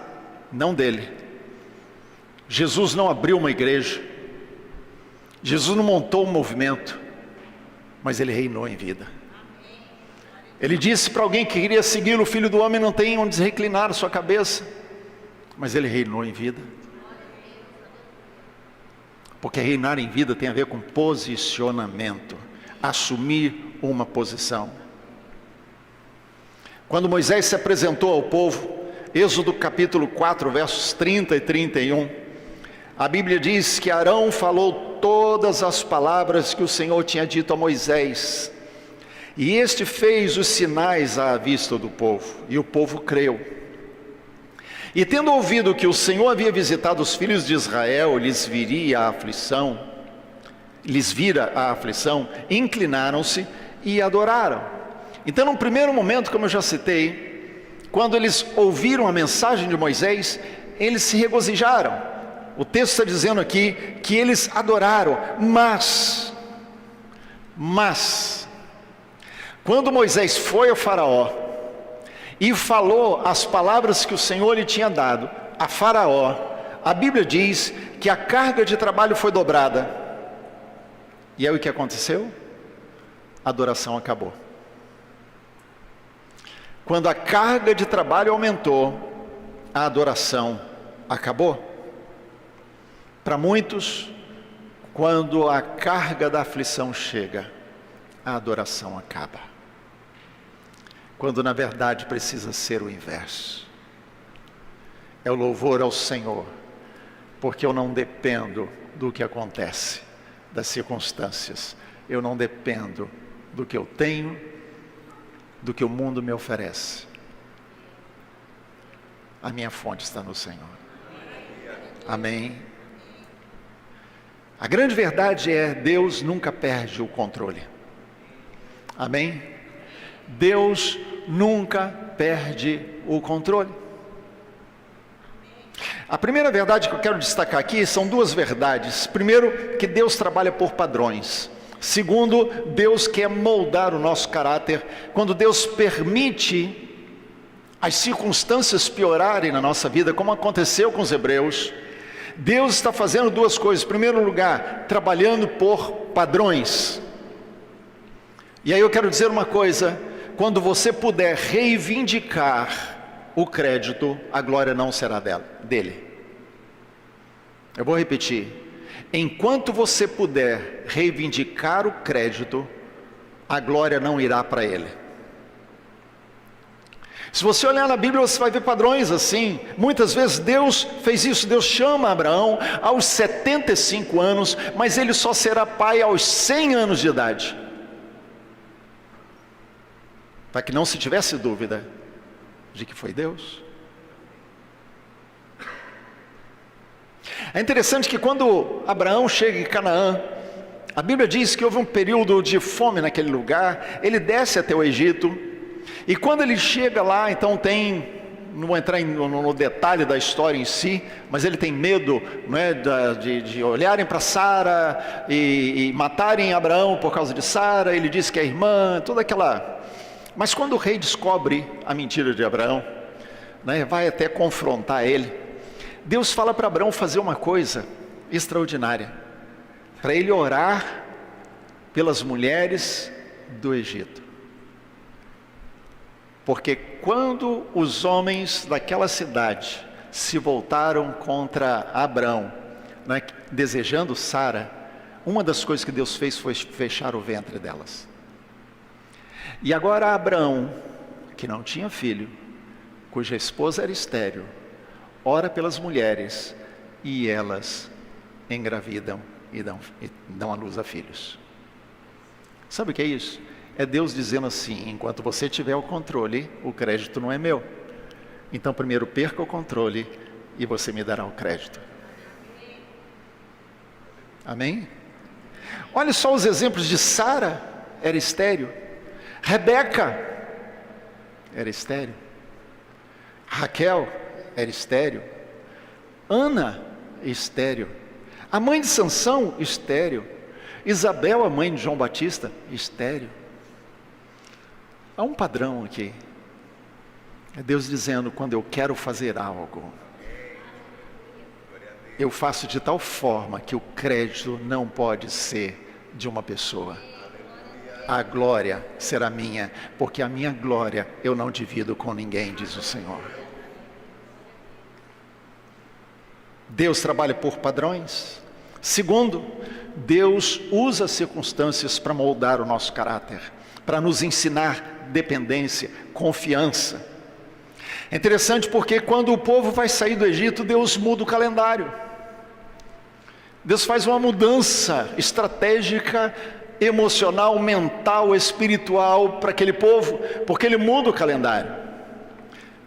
S1: não dele. Jesus não abriu uma igreja, Jesus não montou um movimento, mas ele reinou em vida. Ele disse para alguém que queria segui-lo: o Filho do Homem não tem onde reclinar a sua cabeça, mas ele reinou em vida. Porque reinar em vida tem a ver com posicionamento, assumir uma posição. Quando Moisés se apresentou ao povo, Êxodo capítulo 4, versos 30 e 31, a Bíblia diz que Arão falou todas as palavras que o Senhor tinha dito a Moisés, e este fez os sinais à vista do povo, e o povo creu. E tendo ouvido que o Senhor havia visitado os filhos de Israel, lhes vira a aflição, inclinaram-se e adoraram. Então, no primeiro momento, como eu já citei, quando eles ouviram a mensagem de Moisés, eles se regozijaram. O texto está dizendo aqui que eles adoraram, mas, quando Moisés foi ao faraó e falou as palavras que o Senhor lhe tinha dado a Faraó, a Bíblia diz que a carga de trabalho foi dobrada. E aí o que aconteceu? A adoração acabou. Quando a carga de trabalho aumentou, a adoração acabou. Para muitos, quando a carga da aflição chega, a adoração acaba. Quando na verdade precisa ser o inverso. É o louvor ao Senhor, porque eu não dependo do que acontece, das circunstâncias. Eu não dependo do que eu tenho, do que o mundo me oferece. A minha fonte está no Senhor. Amém. A grande verdade é: Deus nunca perde o controle. Amém? Deus nunca perde o controle. A primeira verdade que eu quero destacar aqui são duas verdades. Primeiro, que Deus trabalha por padrões. Segundo, Deus quer moldar o nosso caráter. Quando Deus permite as circunstâncias piorarem na nossa vida, como aconteceu com os hebreus, Deus está fazendo duas coisas. Em primeiro lugar, trabalhando por padrões. E aí eu quero dizer uma coisa: quando você puder reivindicar o crédito, a glória não será dele. Eu vou repetir: enquanto você puder reivindicar o crédito, a glória não irá para ele. Se você olhar na Bíblia, você vai ver padrões assim. Muitas vezes Deus fez isso. Deus chama Abraão aos 75 anos, mas ele só será pai aos 100 anos de idade, para que não se tivesse dúvida de que foi Deus. É interessante que quando Abraão chega em Canaã, a Bíblia diz que houve um período de fome naquele lugar. Ele desce até o Egito, e quando ele chega lá, então não vou entrar no detalhe da história em si, mas ele tem medo, não é, de olharem para Sara e matarem Abraão por causa de Sara. Ele diz que é irmã, toda aquela... Mas quando o rei descobre a mentira de Abraão, né, vai até confrontar ele, Deus fala para Abraão fazer uma coisa extraordinária, para ele orar pelas mulheres do Egito. Porque quando os homens daquela cidade se voltaram contra Abraão, né, desejando Sara, uma das coisas que Deus fez foi fechar o ventre delas. E agora Abraão, que não tinha filho, cuja esposa era estéril, ora pelas mulheres e elas engravidam e dão à luz a filhos. Sabe o que é isso? É Deus dizendo assim: enquanto você tiver o controle, o crédito não é meu. Então primeiro perca o controle e você me dará o crédito. Amém? Olha só os exemplos de Sara, era estéril. Rebeca era estéril. Raquel era estéril. Ana, estéril. A mãe de Sansão, estéril. Isabel, a mãe de João Batista, estéril. Há um padrão aqui. É Deus dizendo: quando eu quero fazer algo, eu faço de tal forma que o crédito não pode ser de uma pessoa. A glória será minha, porque a minha glória eu não divido com ninguém, diz o Senhor. Deus trabalha por padrões. Segundo, Deus usa as circunstâncias para moldar o nosso caráter, para nos ensinar dependência, confiança. É interessante porque quando o povo vai sair do Egito, Deus muda o calendário. Deus faz uma mudança estratégica, emocional, mental, espiritual para aquele povo, porque Ele muda o calendário.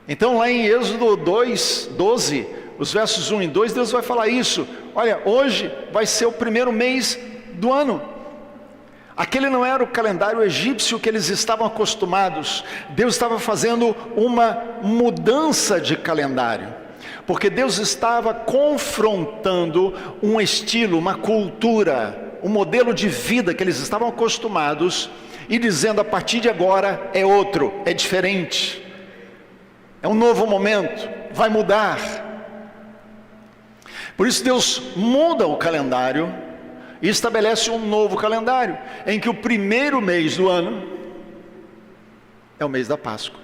S1: Então lá em Êxodo 2:12, os versos 1 e 2, Deus vai falar isso: olha, hoje vai ser o primeiro mês do ano. Aquele não era o calendário egípcio que eles estavam acostumados. Deus estava fazendo uma mudança de calendário, porque Deus estava confrontando um estilo, uma cultura, um modelo de vida que eles estavam acostumados, e dizendo: a partir de agora é outro, é diferente, é um novo momento, vai mudar. Por isso Deus muda o calendário e estabelece um novo calendário, em que o primeiro mês do ano é o mês da Páscoa.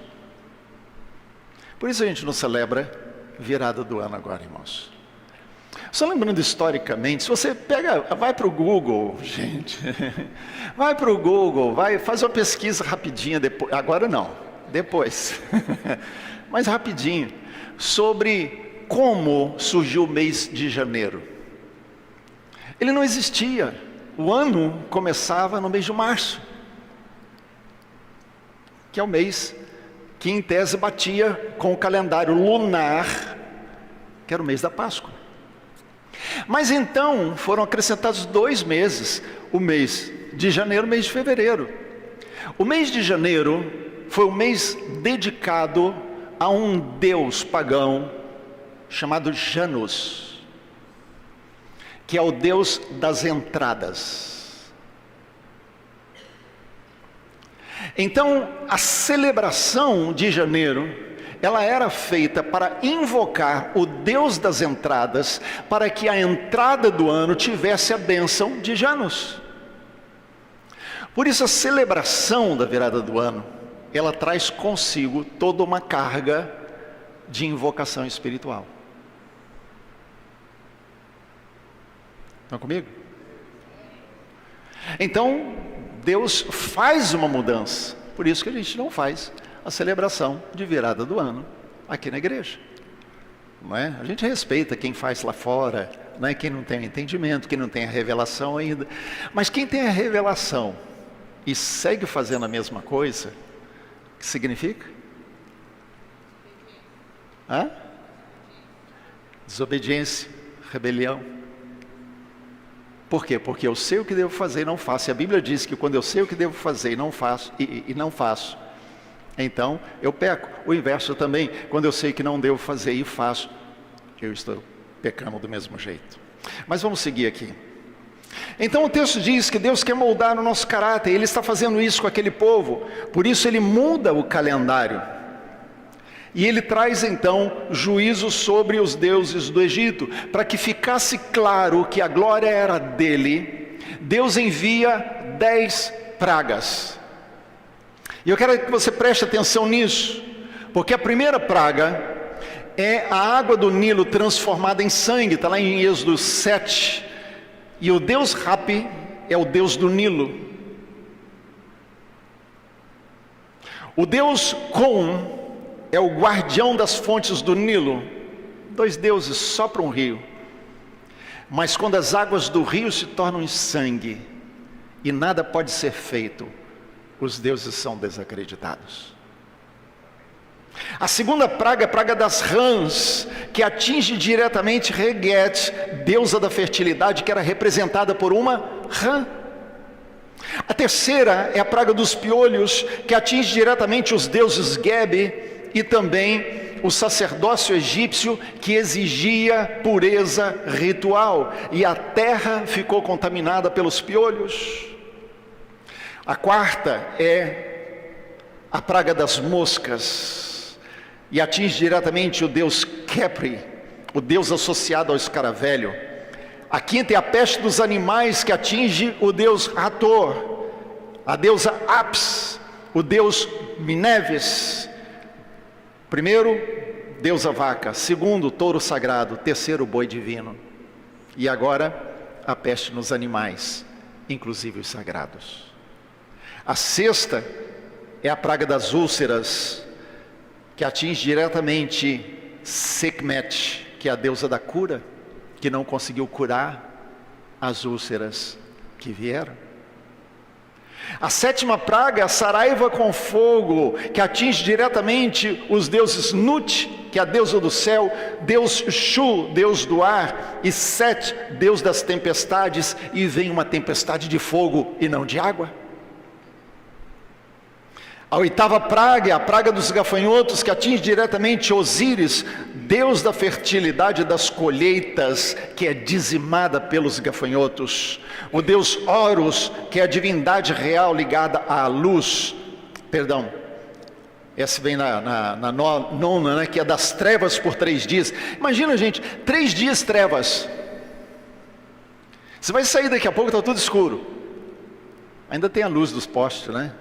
S1: Por isso a gente não celebra virada do ano agora, irmãos. Só lembrando historicamente, se você vai para o Google, gente, vai para o Google, faz uma pesquisa rapidinha, depois, agora não, depois, mas rapidinho, sobre como surgiu o mês de janeiro. Ele não existia. O ano começava no mês de março, que é o mês que em tese batia com o calendário lunar, que era o mês da Páscoa. Mas então foram acrescentados 2 meses, o mês de janeiro e o mês de fevereiro. O mês de janeiro foi um mês dedicado a um deus pagão chamado Janus, que é o Deus das entradas. Então, a celebração de janeiro ela era feita para invocar o Deus das entradas, para que a entrada do ano tivesse a bênção de Janus. Por isso a celebração da virada do ano, ela traz consigo toda uma carga de invocação espiritual. Estão comigo? Então, Deus faz uma mudança. Por isso que a gente não faz a celebração de virada do ano aqui na igreja. Não é? A gente respeita quem faz lá fora, não é? Quem não tem entendimento, quem não tem a revelação ainda. Mas quem tem a revelação e segue fazendo a mesma coisa, o que significa? Desobediência, rebelião. Por quê? Porque eu sei o que devo fazer e não faço. E a Bíblia diz que quando eu sei o que devo fazer e não faço, então eu peco. O inverso também, quando eu sei que não devo fazer e faço, eu estou pecando do mesmo jeito. Mas vamos seguir aqui. Então o texto diz que Deus quer moldar o nosso caráter, Ele está fazendo isso com aquele povo, por isso Ele muda o calendário. E Ele traz então juízo sobre os deuses do Egito, para que ficasse claro que a glória era dele. Deus envia 10 pragas. E eu quero que você preste atenção nisso, porque a primeira praga é a água do Nilo transformada em sangue, está lá em Êxodo 7. E o Deus Rapi é o Deus do Nilo. O Deus Com é o guardião das fontes do Nilo. 2 deuses só para um rio. Mas quando as águas do rio se tornam em sangue e nada pode ser feito, os deuses são desacreditados. A segunda praga é a praga das rãs, que atinge diretamente Reguete, deusa da fertilidade, que era representada por uma rã. A terceira é a praga dos piolhos, que atinge diretamente os deuses Gebe e também o sacerdócio egípcio, que exigia pureza ritual, e a terra ficou contaminada pelos piolhos. A quarta é a praga das moscas, e atinge diretamente o deus Kepri, o deus associado ao escaravelho. A quinta é a peste dos animais, que atinge o deus Hathor, a deusa Apis, o deus Mineves. Primeiro, deusa vaca. Segundo, touro sagrado. Terceiro, boi divino. E agora, a peste nos animais, inclusive os sagrados. A sexta é a praga das úlceras, que atinge diretamente Sekhmet, que é a deusa da cura, que não conseguiu curar as úlceras que vieram. A sétima praga é a saraiva com fogo, que atinge diretamente os deuses Nut, que é a deusa do céu, Deus Shu, Deus do ar, e Set, Deus das tempestades, e vem uma tempestade de fogo e não de água. A oitava praga é a praga dos gafanhotos, que atinge diretamente Osíris, Deus da fertilidade e das colheitas, que é dizimada pelos gafanhotos. O Deus Horus, que é a divindade real ligada à luz. Perdão, essa vem na nona, né, que é das trevas por 3 dias. Imagina, gente, 3 dias trevas. Você vai sair daqui a pouco, está tudo escuro. Ainda tem a luz dos postes, né?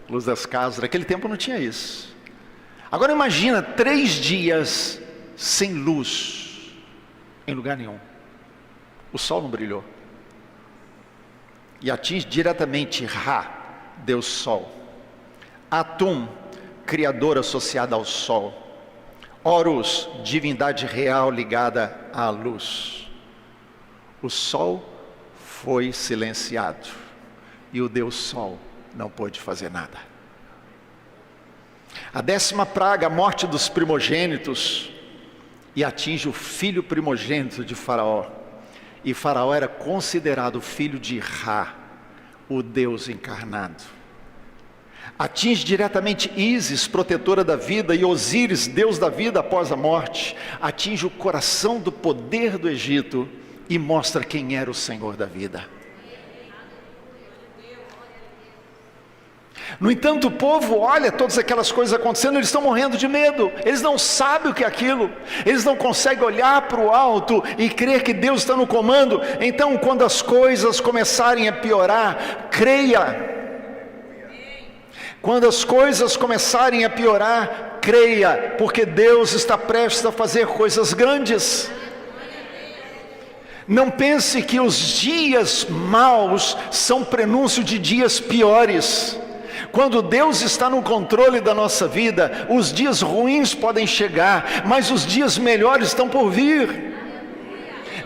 S1: Luz das casas. Naquele tempo não tinha isso. Agora imagina 3 dias sem luz em lugar nenhum. O sol não brilhou. E atinge diretamente Ra, Deus Sol. Atum, criador associado ao sol. Horus, divindade real ligada à luz. O sol foi silenciado e o Deus Sol não pôde fazer nada. A 10ª praga, a morte dos primogênitos, e atinge o filho primogênito de Faraó. E Faraó era considerado filho de Ra, o Deus encarnado. Atinge diretamente Ísis, protetora da vida, e Osíris, Deus da vida após a morte. Atinge o coração do poder do Egito e mostra quem era o Senhor da vida. No entanto, o povo olha todas aquelas coisas acontecendo, eles estão morrendo de medo, eles não sabem o que é aquilo, eles não conseguem olhar para o alto e crer que Deus está no comando. Então, quando as coisas começarem a piorar, creia. Quando as coisas começarem a piorar, creia, porque Deus está prestes a fazer coisas grandes. Não pense que os dias maus são prenúncio de dias piores. Quando Deus está no controle da nossa vida, os dias ruins podem chegar, mas os dias melhores estão por vir.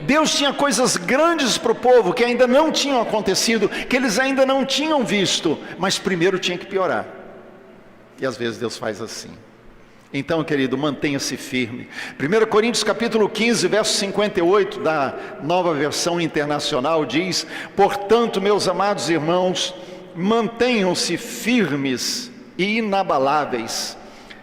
S1: Deus tinha coisas grandes para o povo que ainda não tinham acontecido, que eles ainda não tinham visto, mas primeiro tinha que piorar. E às vezes Deus faz assim. Então, querido, mantenha-se firme. 1 Coríntios capítulo 15, verso 58, da Nova Versão Internacional, diz: portanto, meus amados irmãos, mantenham-se firmes e inabaláveis,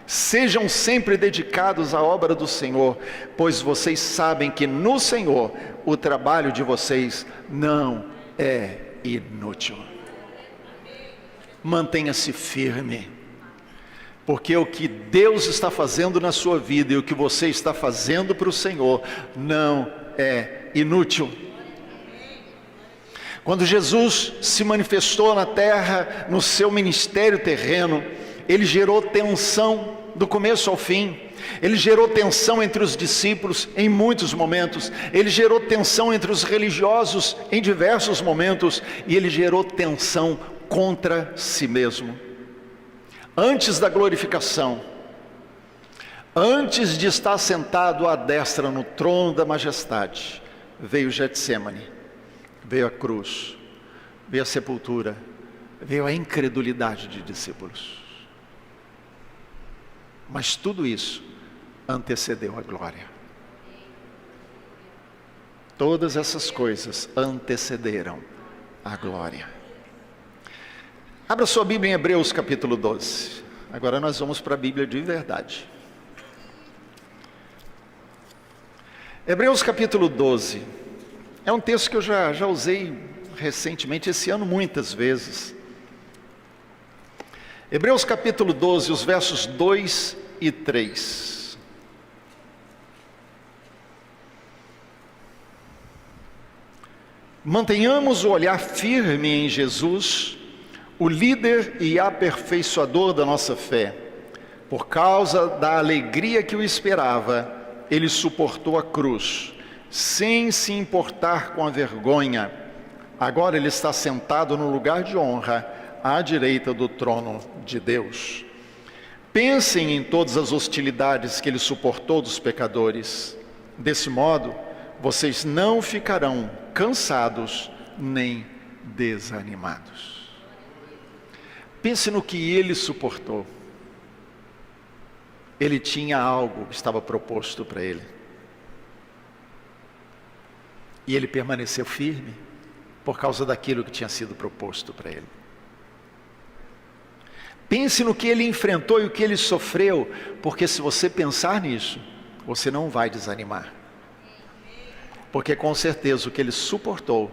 S1: sejam sempre dedicados à obra do Senhor, pois vocês sabem que no Senhor o trabalho de vocês não é inútil. Mantenha-se firme, porque o que Deus está fazendo na sua vida e o que você está fazendo para o Senhor não é inútil. Quando Jesus se manifestou na terra, no seu ministério terreno, ele gerou tensão do começo ao fim. Ele gerou tensão entre os discípulos em muitos momentos, ele gerou tensão entre os religiosos em diversos momentos, e ele gerou tensão contra si mesmo. Antes da glorificação, antes de estar sentado à destra no trono da majestade, veio Getsemane, veio a cruz, veio a sepultura, veio a incredulidade de discípulos. Mas tudo isso antecedeu a glória. Todas essas coisas antecederam a glória. Abra sua Bíblia em Hebreus capítulo 12. Agora nós vamos para a Bíblia de verdade. Hebreus capítulo 12. É um texto que eu já usei recentemente, esse ano, muitas vezes. Hebreus capítulo 12, os versos 2 e 3. Mantenhamos o olhar firme em Jesus, o líder e aperfeiçoador da nossa fé. Por causa da alegria que o esperava, ele suportou a cruz, sem se importar com a vergonha. Agora ele está sentado no lugar de honra, à direita do trono de Deus. Pensem em todas as hostilidades que ele suportou dos pecadores. Desse modo, vocês não ficarão cansados nem desanimados. Pense no que ele suportou. Ele tinha algo que estava proposto para ele. E ele permaneceu firme por causa daquilo que tinha sido proposto para ele. Pense no que ele enfrentou e o que ele sofreu, porque se você pensar nisso, você não vai desanimar. Porque com certeza o que ele suportou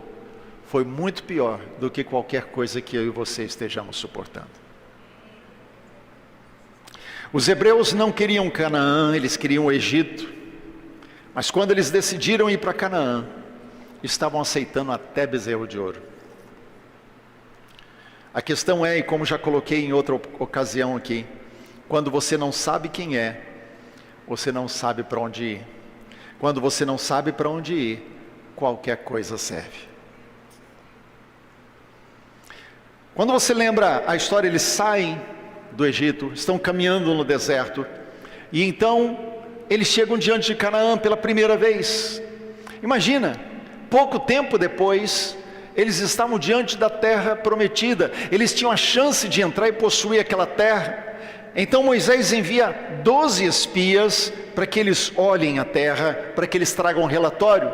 S1: foi muito pior do que qualquer coisa que eu e você estejamos suportando. Os hebreus não queriam Canaã, eles queriam o Egito. Mas quando eles decidiram ir para Canaã, estavam aceitando até bezerro de ouro. A questão é, e como já coloquei em outra ocasião aqui, quando você não sabe quem é, você não sabe para onde ir. Quando você não sabe para onde ir, qualquer coisa serve. Quando você lembra a história, eles saem do Egito, estão caminhando no deserto, e então eles chegam diante de Canaã pela primeira vez. Imagina, pouco tempo depois, eles estavam diante da terra prometida, eles tinham a chance de entrar e possuir aquela terra. Então Moisés envia 12 espias para que eles olhem a terra, para que eles tragam um relatório.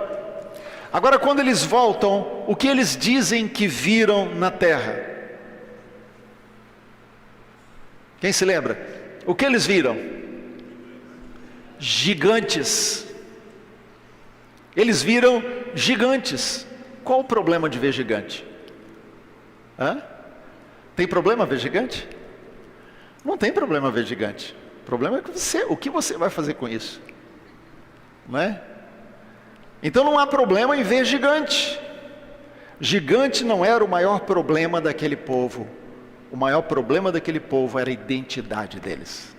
S1: Agora, quando eles voltam, o que eles dizem que viram na terra? Quem se lembra? O que eles viram? Gigantes. Eles viram gigantes. Qual o problema de ver gigante? Tem problema ver gigante? Não tem problema ver gigante. O problema é que o que você vai fazer com isso? Não é? Então não há problema em ver gigante. Gigante não era o maior problema daquele povo. O maior problema daquele povo era a identidade deles.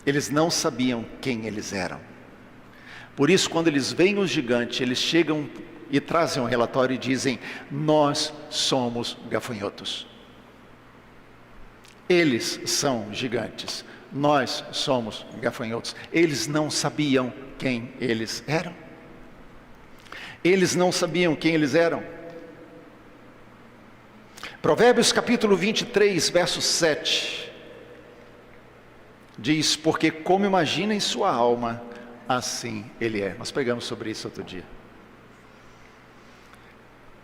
S1: Eles não sabiam quem eles eram. Por isso, quando eles veem o gigante, eles chegam e trazem um relatório e dizem: nós somos gafanhotos. Eles são gigantes, nós somos gafanhotos. Eles não sabiam quem eles eram. Eles não sabiam quem eles eram. Provérbios capítulo 23, verso 7, diz: porque como imagina em sua alma, assim ele é. Nós pregamos sobre isso outro dia.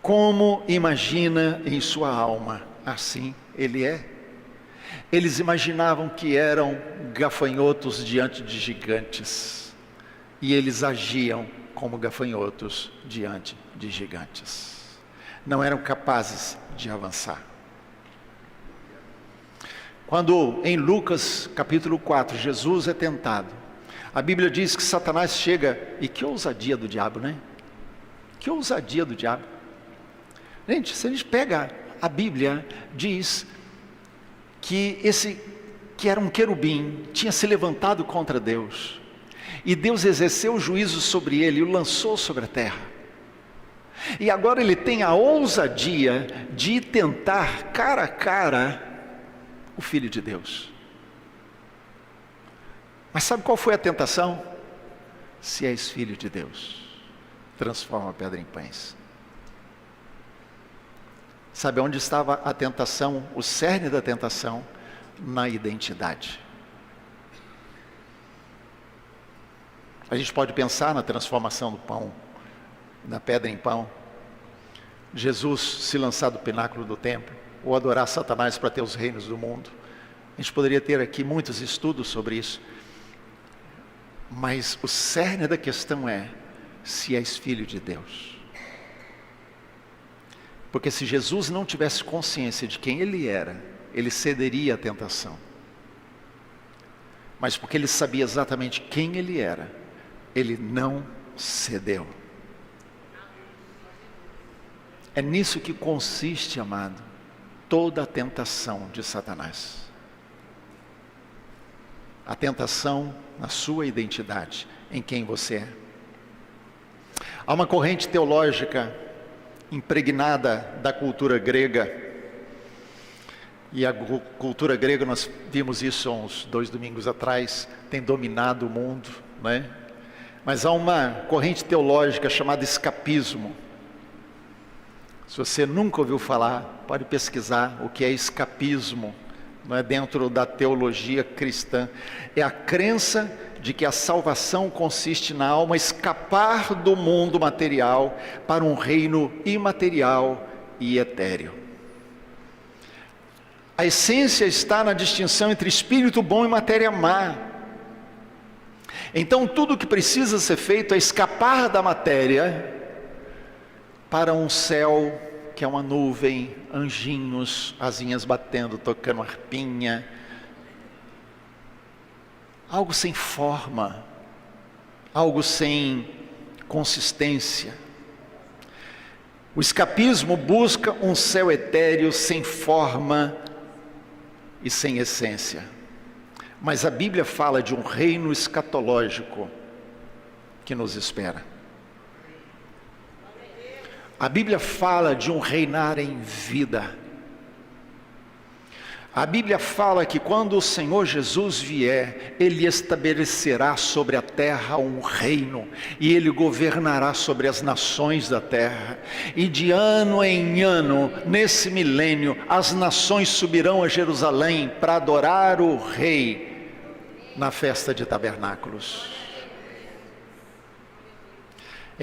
S1: Como imagina em sua alma, assim ele é. Eles imaginavam que eram gafanhotos diante de gigantes, e eles agiam como gafanhotos diante de gigantes. Não eram capazes de avançar. Quando em Lucas capítulo 4, Jesus é tentado, a Bíblia diz que Satanás chega, e que ousadia do diabo, né? Que ousadia do diabo. Gente, se a gente pega a Bíblia, diz que que era um querubim, tinha se levantado contra Deus, e Deus exerceu o juízo sobre ele e o lançou sobre a terra. E agora ele tem a ousadia de tentar cara a cara o Filho de Deus. Mas sabe qual foi a tentação? Se és filho de Deus, transforma a pedra em pães. Sabe onde estava a tentação, o cerne da tentação? Na identidade. A gente pode pensar na transformação do pão, da pedra em pão. Jesus se lançar do pináculo do templo, ou adorar Satanás para ter os reinos do mundo. A gente poderia ter aqui muitos estudos sobre isso. Mas o cerne da questão é: se és filho de Deus. Porque se Jesus não tivesse consciência de quem ele era, ele cederia à tentação. Mas porque ele sabia exatamente quem ele era, ele não cedeu. É nisso que consiste, amado, toda a tentação de Satanás. A tentação na sua identidade, em quem você é. Há uma corrente teológica impregnada da cultura grega, e a cultura grega, nós vimos isso há uns 2 domingos atrás, tem dominado o mundo, né? Mas há uma corrente teológica chamada escapismo. Se você nunca ouviu falar, pode pesquisar o que é escapismo, não é, dentro da teologia cristã. É a crença de que a salvação consiste na alma escapar do mundo material para um reino imaterial e etéreo. A essência está na distinção entre espírito bom e matéria má. Então tudo o que precisa ser feito é escapar da matéria para um céu que é uma nuvem, anjinhos, asinhas batendo, tocando harpinha. Algo sem forma, algo sem consistência. O escapismo busca um céu etéreo sem forma e sem essência. Mas a Bíblia fala de um reino escatológico que nos espera. A Bíblia fala de um reinar em vida. A Bíblia fala que quando o Senhor Jesus vier, Ele estabelecerá sobre a terra um reino, e Ele governará sobre as nações da terra, e de ano em ano, nesse milênio, as nações subirão a Jerusalém para adorar o Rei na festa de tabernáculos.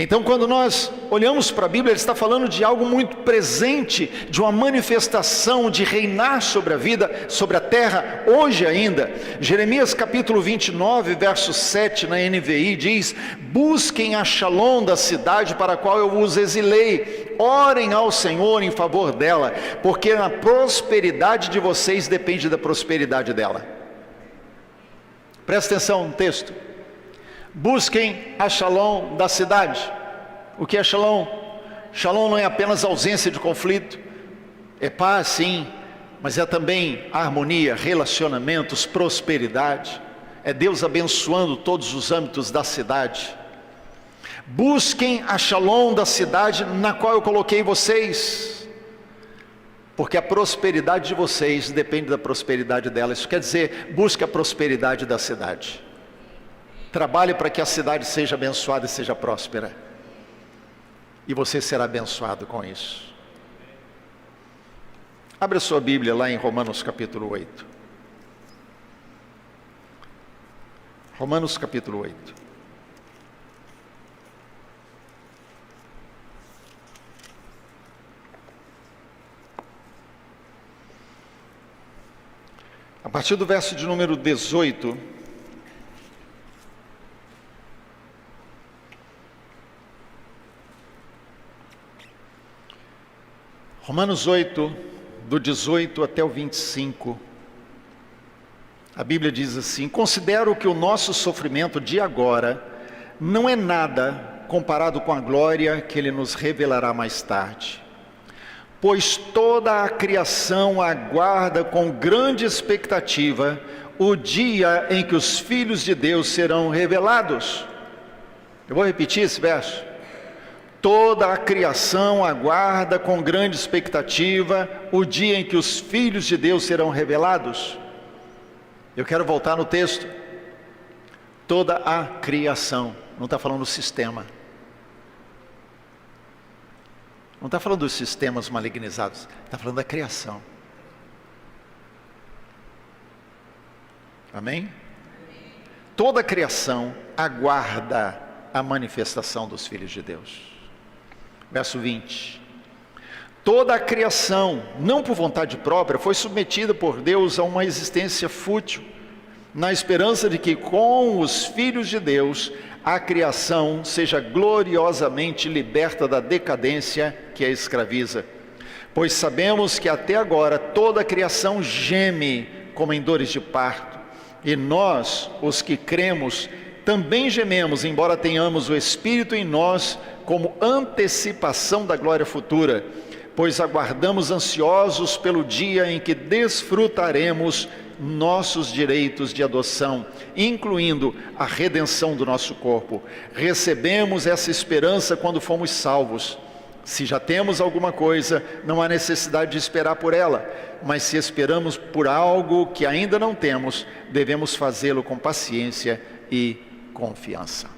S1: Então, quando nós olhamos para a Bíblia, ele está falando de algo muito presente, de uma manifestação de reinar sobre a vida, sobre a terra, hoje ainda. Jeremias capítulo 29, verso 7 na NVI diz: busquem a Shalom da cidade para a qual eu vos exilei, orem ao Senhor em favor dela, porque a prosperidade de vocês depende da prosperidade dela. Presta atenção no texto. Busquem a Shalom da cidade. O que é Shalom? Shalom não é apenas ausência de conflito, é paz sim, mas é também harmonia, relacionamentos, prosperidade, é Deus abençoando todos os âmbitos da cidade. Busquem a Shalom da cidade na qual eu coloquei vocês, porque a prosperidade de vocês depende da prosperidade dela. Isso quer dizer, busque a prosperidade da cidade. Trabalhe para que a cidade seja abençoada e seja próspera. E você será abençoado com isso. Abra sua Bíblia lá em Romanos capítulo 8. Romanos capítulo 8. A partir do verso de número 18... Romanos 8, do 18 até o 25, a Bíblia diz assim: considero que o nosso sofrimento de agora não é nada comparado com a glória que Ele nos revelará mais tarde. Pois toda a criação aguarda com grande expectativa o dia em que os filhos de Deus serão revelados. Eu vou repetir esse verso. Toda a criação aguarda com grande expectativa o dia em que os filhos de Deus serão revelados. Eu quero voltar no texto. Toda a criação, não está falando do sistema. Não está falando dos sistemas malignizados, está falando da criação. Amém? Toda a criação aguarda a manifestação dos filhos de Deus. Verso 20: toda a criação, não por vontade própria, foi submetida por Deus a uma existência fútil, na esperança de que com os filhos de Deus, a criação seja gloriosamente liberta da decadência que a escraviza. Pois sabemos que até agora toda a criação geme como em dores de parto, e nós, os que cremos, também gememos, embora tenhamos o Espírito em nós, como antecipação da glória futura, pois aguardamos ansiosos pelo dia em que desfrutaremos nossos direitos de adoção, incluindo a redenção do nosso corpo. Recebemos essa esperança quando fomos salvos. Se já temos alguma coisa, não há necessidade de esperar por ela, mas se esperamos por algo que ainda não temos, devemos fazê-lo com paciência e confiança.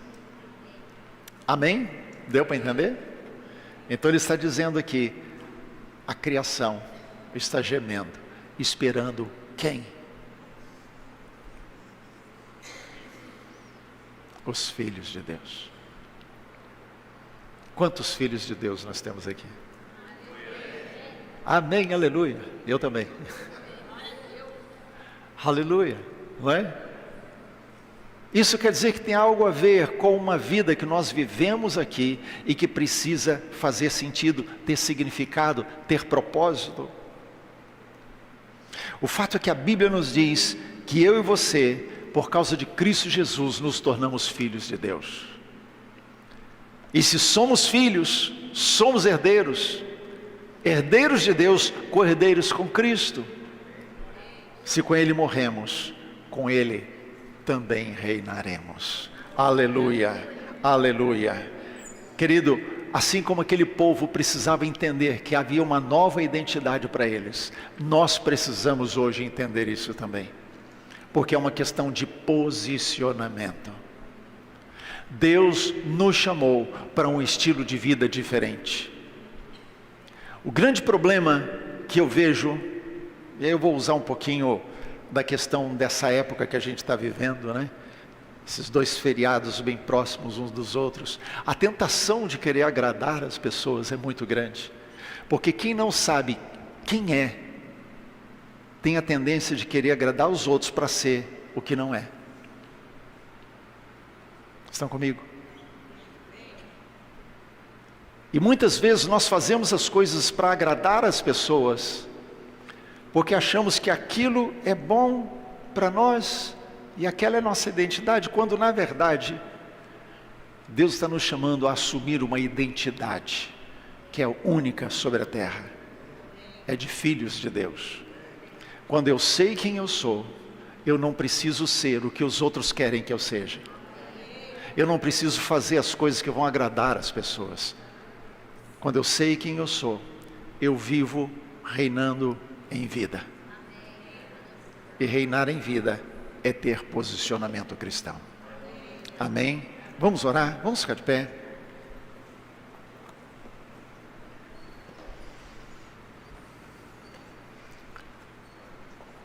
S1: Amém? Deu para entender? Então ele está dizendo aqui, a criação está gemendo, esperando quem? Os filhos de Deus. Quantos filhos de Deus nós temos aqui? Amém, aleluia. Eu também. Aleluia, não é? Isso quer dizer que tem algo a ver com uma vida que nós vivemos aqui e que precisa fazer sentido, ter significado, ter propósito. O fato é que a Bíblia nos diz que eu e você, por causa de Cristo Jesus, nos tornamos filhos de Deus. E se somos filhos, somos herdeiros, herdeiros de Deus, co-herdeiros com Cristo. Se com Ele morremos, com Ele também reinaremos. Aleluia, aleluia. Querido, assim como aquele povo precisava entender que havia uma nova identidade para eles, nós precisamos hoje entender isso também, porque é uma questão de posicionamento. Deus nos chamou para um estilo de vida diferente. O grande problema que eu vejo, e aí eu vou usar um pouquinho da questão dessa época que a gente está vivendo, né? esses 2 feriados bem próximos uns dos outros, a tentação de querer agradar as pessoas é muito grande. Porque quem não sabe quem é, tem a tendência de querer agradar os outros para ser o que não é. Estão comigo? E muitas vezes nós fazemos as coisas para agradar as pessoas, porque achamos que aquilo é bom para nós, e aquela é nossa identidade, quando na verdade, Deus está nos chamando a assumir uma identidade, que é única sobre a terra, é de filhos de Deus. Quando eu sei quem eu sou, eu não preciso ser o que os outros querem que eu seja. Eu não preciso fazer as coisas que vão agradar as pessoas. Quando eu sei quem eu sou, eu vivo reinando em vida. E reinar em vida é ter posicionamento cristão. Amém? Vamos orar? Vamos ficar de pé?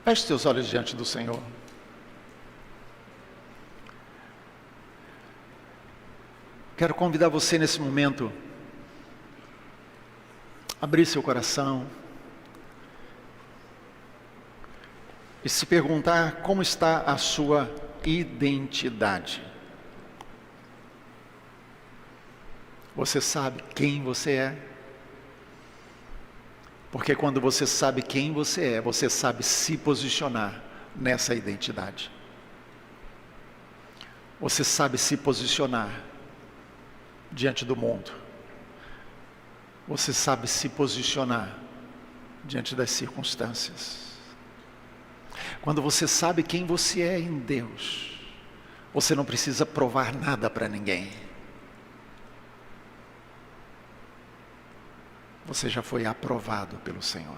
S1: Feche seus olhos diante do Senhor. Quero convidar você nesse momento a abrir seu coração e se perguntar como está a sua identidade. Você sabe quem você é? Porque quando você sabe quem você é, você sabe se posicionar nessa identidade. Você sabe se posicionar diante do mundo. Você sabe se posicionar diante das circunstâncias. Quando você sabe quem você é em Deus, você não precisa provar nada para ninguém. Você já foi aprovado pelo Senhor.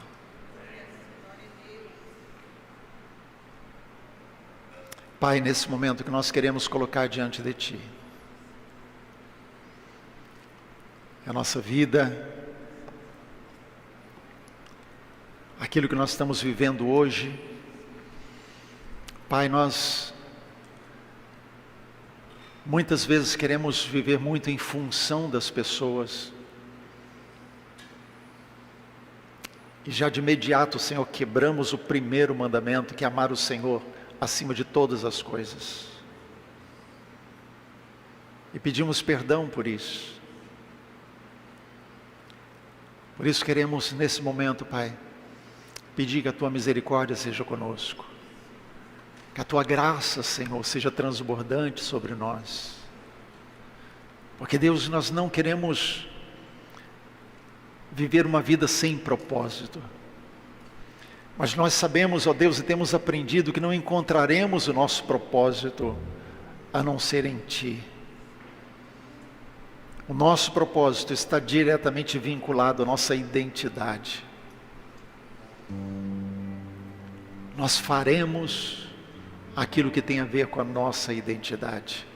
S1: Pai, nesse momento que nós queremos colocar diante de Ti, a nossa vida, aquilo que nós estamos vivendo hoje, Pai, nós muitas vezes queremos viver muito em função das pessoas, e já de imediato, Senhor, quebramos o primeiro mandamento, que é amar o Senhor acima de todas as coisas, e pedimos perdão por isso. Por isso queremos nesse momento, Pai, pedir que a Tua misericórdia seja conosco, que a Tua graça, Senhor, seja transbordante sobre nós, porque Deus, nós não queremos viver uma vida sem propósito, mas nós sabemos, ó Deus, e temos aprendido que não encontraremos o nosso propósito a não ser em Ti. O nosso propósito está diretamente vinculado à nossa identidade. Nós faremos aquilo que tem a ver com a nossa identidade.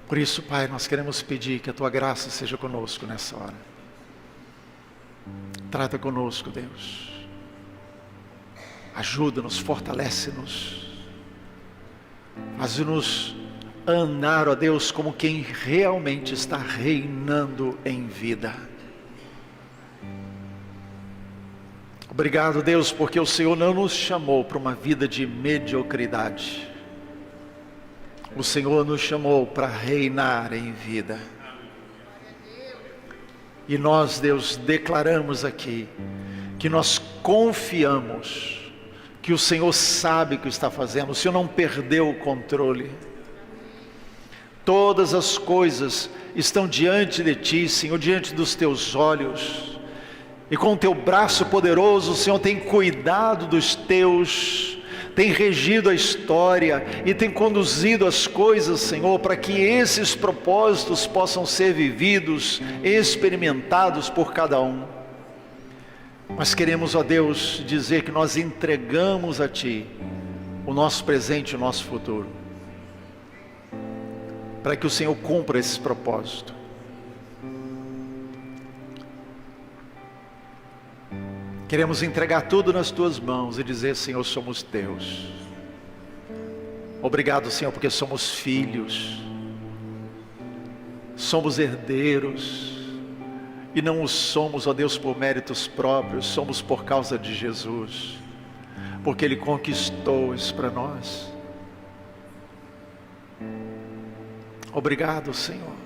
S1: Por isso, Pai, nós queremos pedir que a Tua graça seja conosco nessa hora. Trata conosco, Deus. Ajuda-nos, fortalece-nos. Faz-nos andar, ó Deus, como quem realmente está reinando em vida. Obrigado, Deus, porque o Senhor não nos chamou para uma vida de mediocridade. O Senhor nos chamou para reinar em vida. E nós, Deus, declaramos aqui que nós confiamos que o Senhor sabe o que está fazendo. O Senhor não perdeu o controle. Todas as coisas estão diante de Ti, Senhor, diante dos Teus olhos. E com o Teu braço poderoso, o Senhor tem cuidado dos Teus, tem regido a história e tem conduzido as coisas, Senhor, para que esses propósitos possam ser vividos, experimentados por cada um. Mas queremos, ó Deus, dizer que nós entregamos a Ti o nosso presente e o nosso futuro, para que o Senhor cumpra esse propósito. Queremos entregar tudo nas Tuas mãos e dizer: Senhor, somos Teus. Obrigado, Senhor, porque somos filhos, somos herdeiros, e não o somos, ó Deus, por méritos próprios, somos por causa de Jesus, porque Ele conquistou isso para nós. Obrigado, Senhor.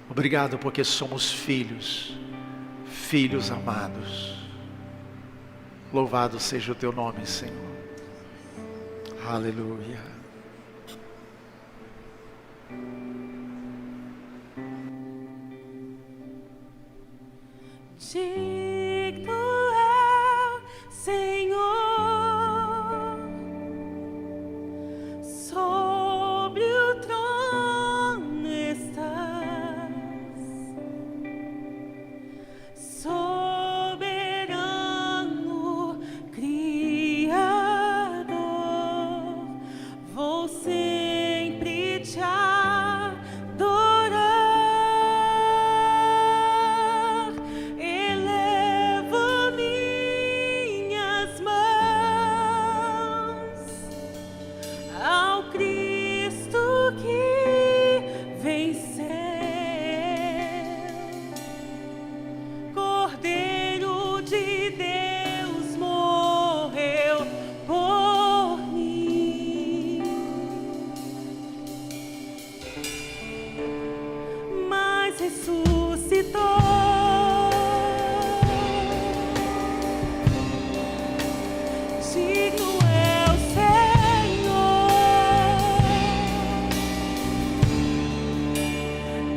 S1: Obrigado porque somos filhos, filhos amados. Louvado seja o Teu nome, Senhor. Aleluia.
S3: Digno é o Senhor, sobre o trono estás, soberano Criador, vou sempre te adorar.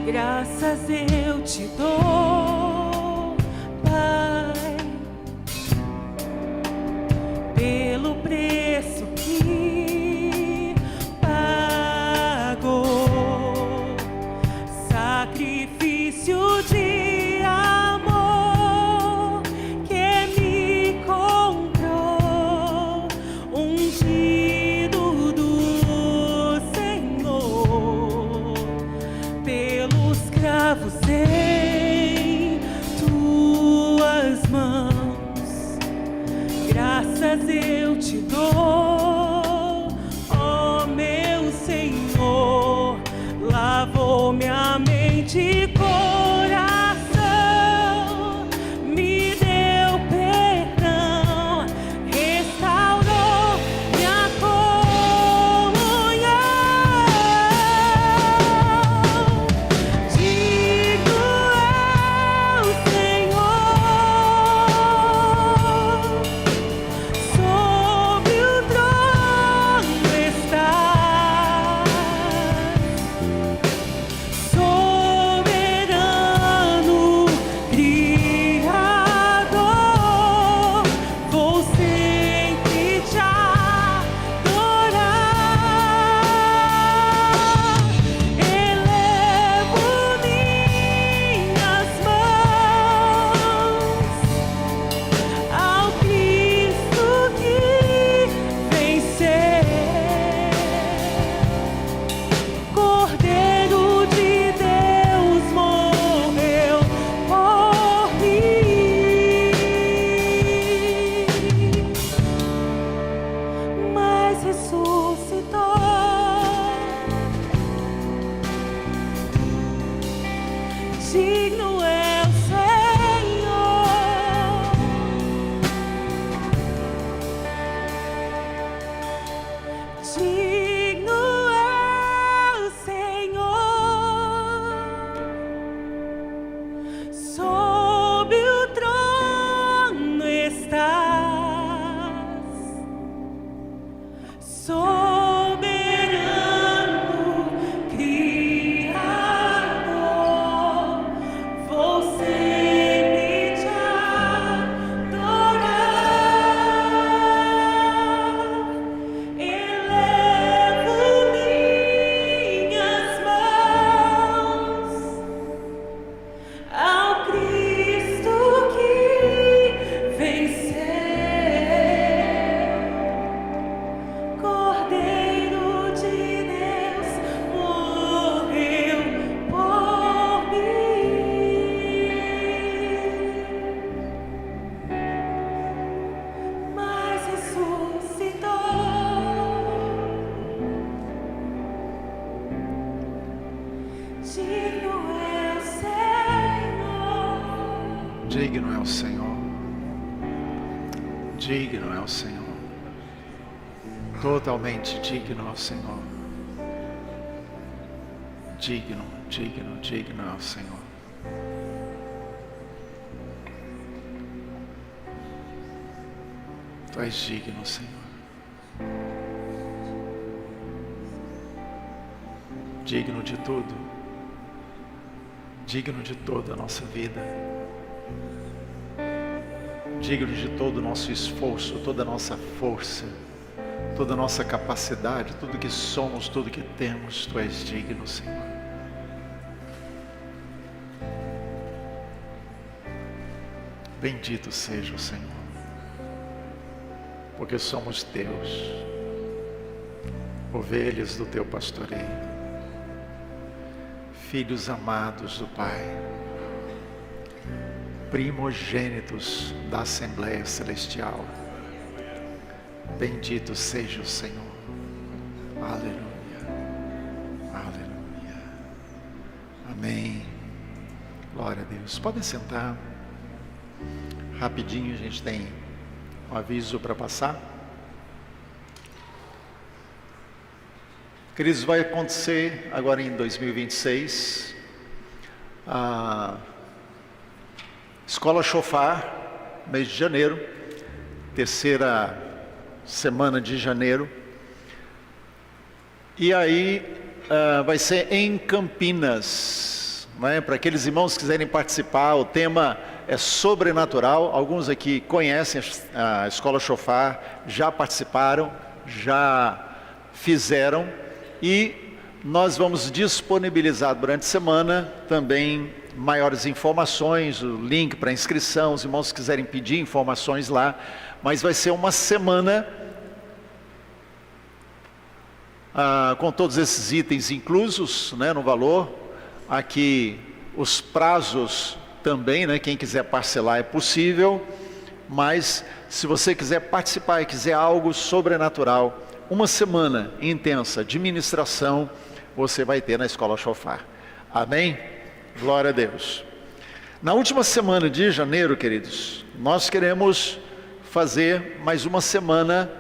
S3: Graças eu te dou, Pai, pelo preço que pagou, sacrifício de amor que me comprou, ungido do Senhor, pelos cravos em tuas mãos. Graças eu te dou, ó meu Senhor. Lavou minha mente e coração, me deu perdão, restaurou minha comunhão. Digno é o Senhor, sobre o trono estás, soberano Criador, vou sempre te adorar. Elevo minhas mãos ao Cristo que venceu, Cordeiro de Deus morreu por mim, mas ressuscitou. Digno é o Senhor, digno é o Senhor, sob o trono estás, soberano Criador, vou
S1: Digno é o Senhor. Digno é o Senhor. Totalmente digno é o Senhor. Digno, digno, digno é o Senhor. Tu és digno, Senhor. Digno de tudo. Digno de toda a nossa vida. Digno de todo o nosso esforço, toda a nossa força, toda a nossa capacidade, tudo que somos, tudo que temos. Tu és digno, Senhor. Bendito seja o Senhor, porque somos teus, ovelhas do teu pastoreio, filhos amados do Pai, primogênitos da Assembleia Celestial. Bendito seja o Senhor. Aleluia, aleluia, amém. Glória a Deus. Podem sentar. Rapidinho, a gente tem um aviso para passar. Queridos, vai acontecer agora em 2026 a Escola Shofar, mês de janeiro, terceira semana de janeiro. E aí vai ser em Campinas, né? Para aqueles irmãos que quiserem participar, o tema é sobrenatural. Alguns aqui conhecem a Escola Shofar, já participaram, já fizeram, e nós vamos disponibilizar durante a semana também maiores informações, o link para inscrição, os irmãos que quiserem pedir informações lá. Mas vai ser uma semana com todos esses itens inclusos, né, no valor. Aqui os prazos também, né, quem quiser parcelar é possível, mas se você quiser participar e quiser algo sobrenatural, uma semana intensa de ministração você vai ter na Escola Shofar. Amém? Glória a Deus. Na última semana de janeiro, queridos, nós queremos fazer mais uma semana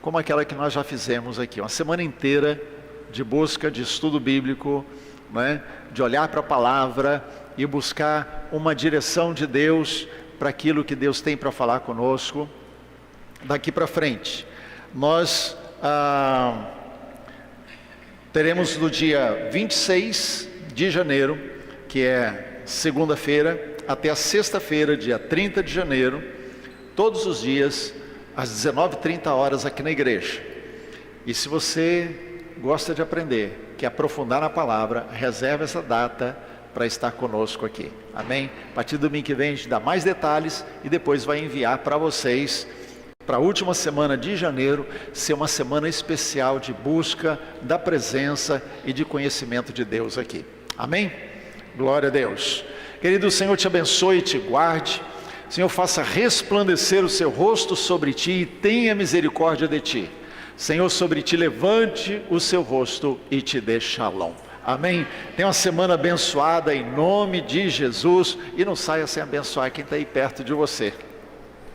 S1: como aquela que nós já fizemos aqui, uma semana inteira de busca, de estudo bíblico, né, de olhar para a palavra e buscar uma direção de Deus para aquilo que Deus tem para falar conosco daqui para frente. Nós teremos no dia 26 de janeiro, que é segunda-feira, até a sexta-feira, dia 30 de janeiro, todos os dias, às 19h30 aqui na igreja. E se você gosta de aprender, quer aprofundar na palavra, reserve essa data para estar conosco aqui. Amém? A partir do domingo que vem a gente dá mais detalhes e depois vai enviar para vocês, para a última semana de janeiro, ser uma semana especial de busca da presença e de conhecimento de Deus aqui. Amém? Glória a Deus. Querido, o Senhor te abençoe e te guarde. O Senhor faça resplandecer o seu rosto sobre ti e tenha misericórdia de ti. Senhor, sobre ti levante o seu rosto e te dê shalom. Amém? Tenha uma semana abençoada em nome de Jesus. E não saia sem abençoar quem está aí perto de você.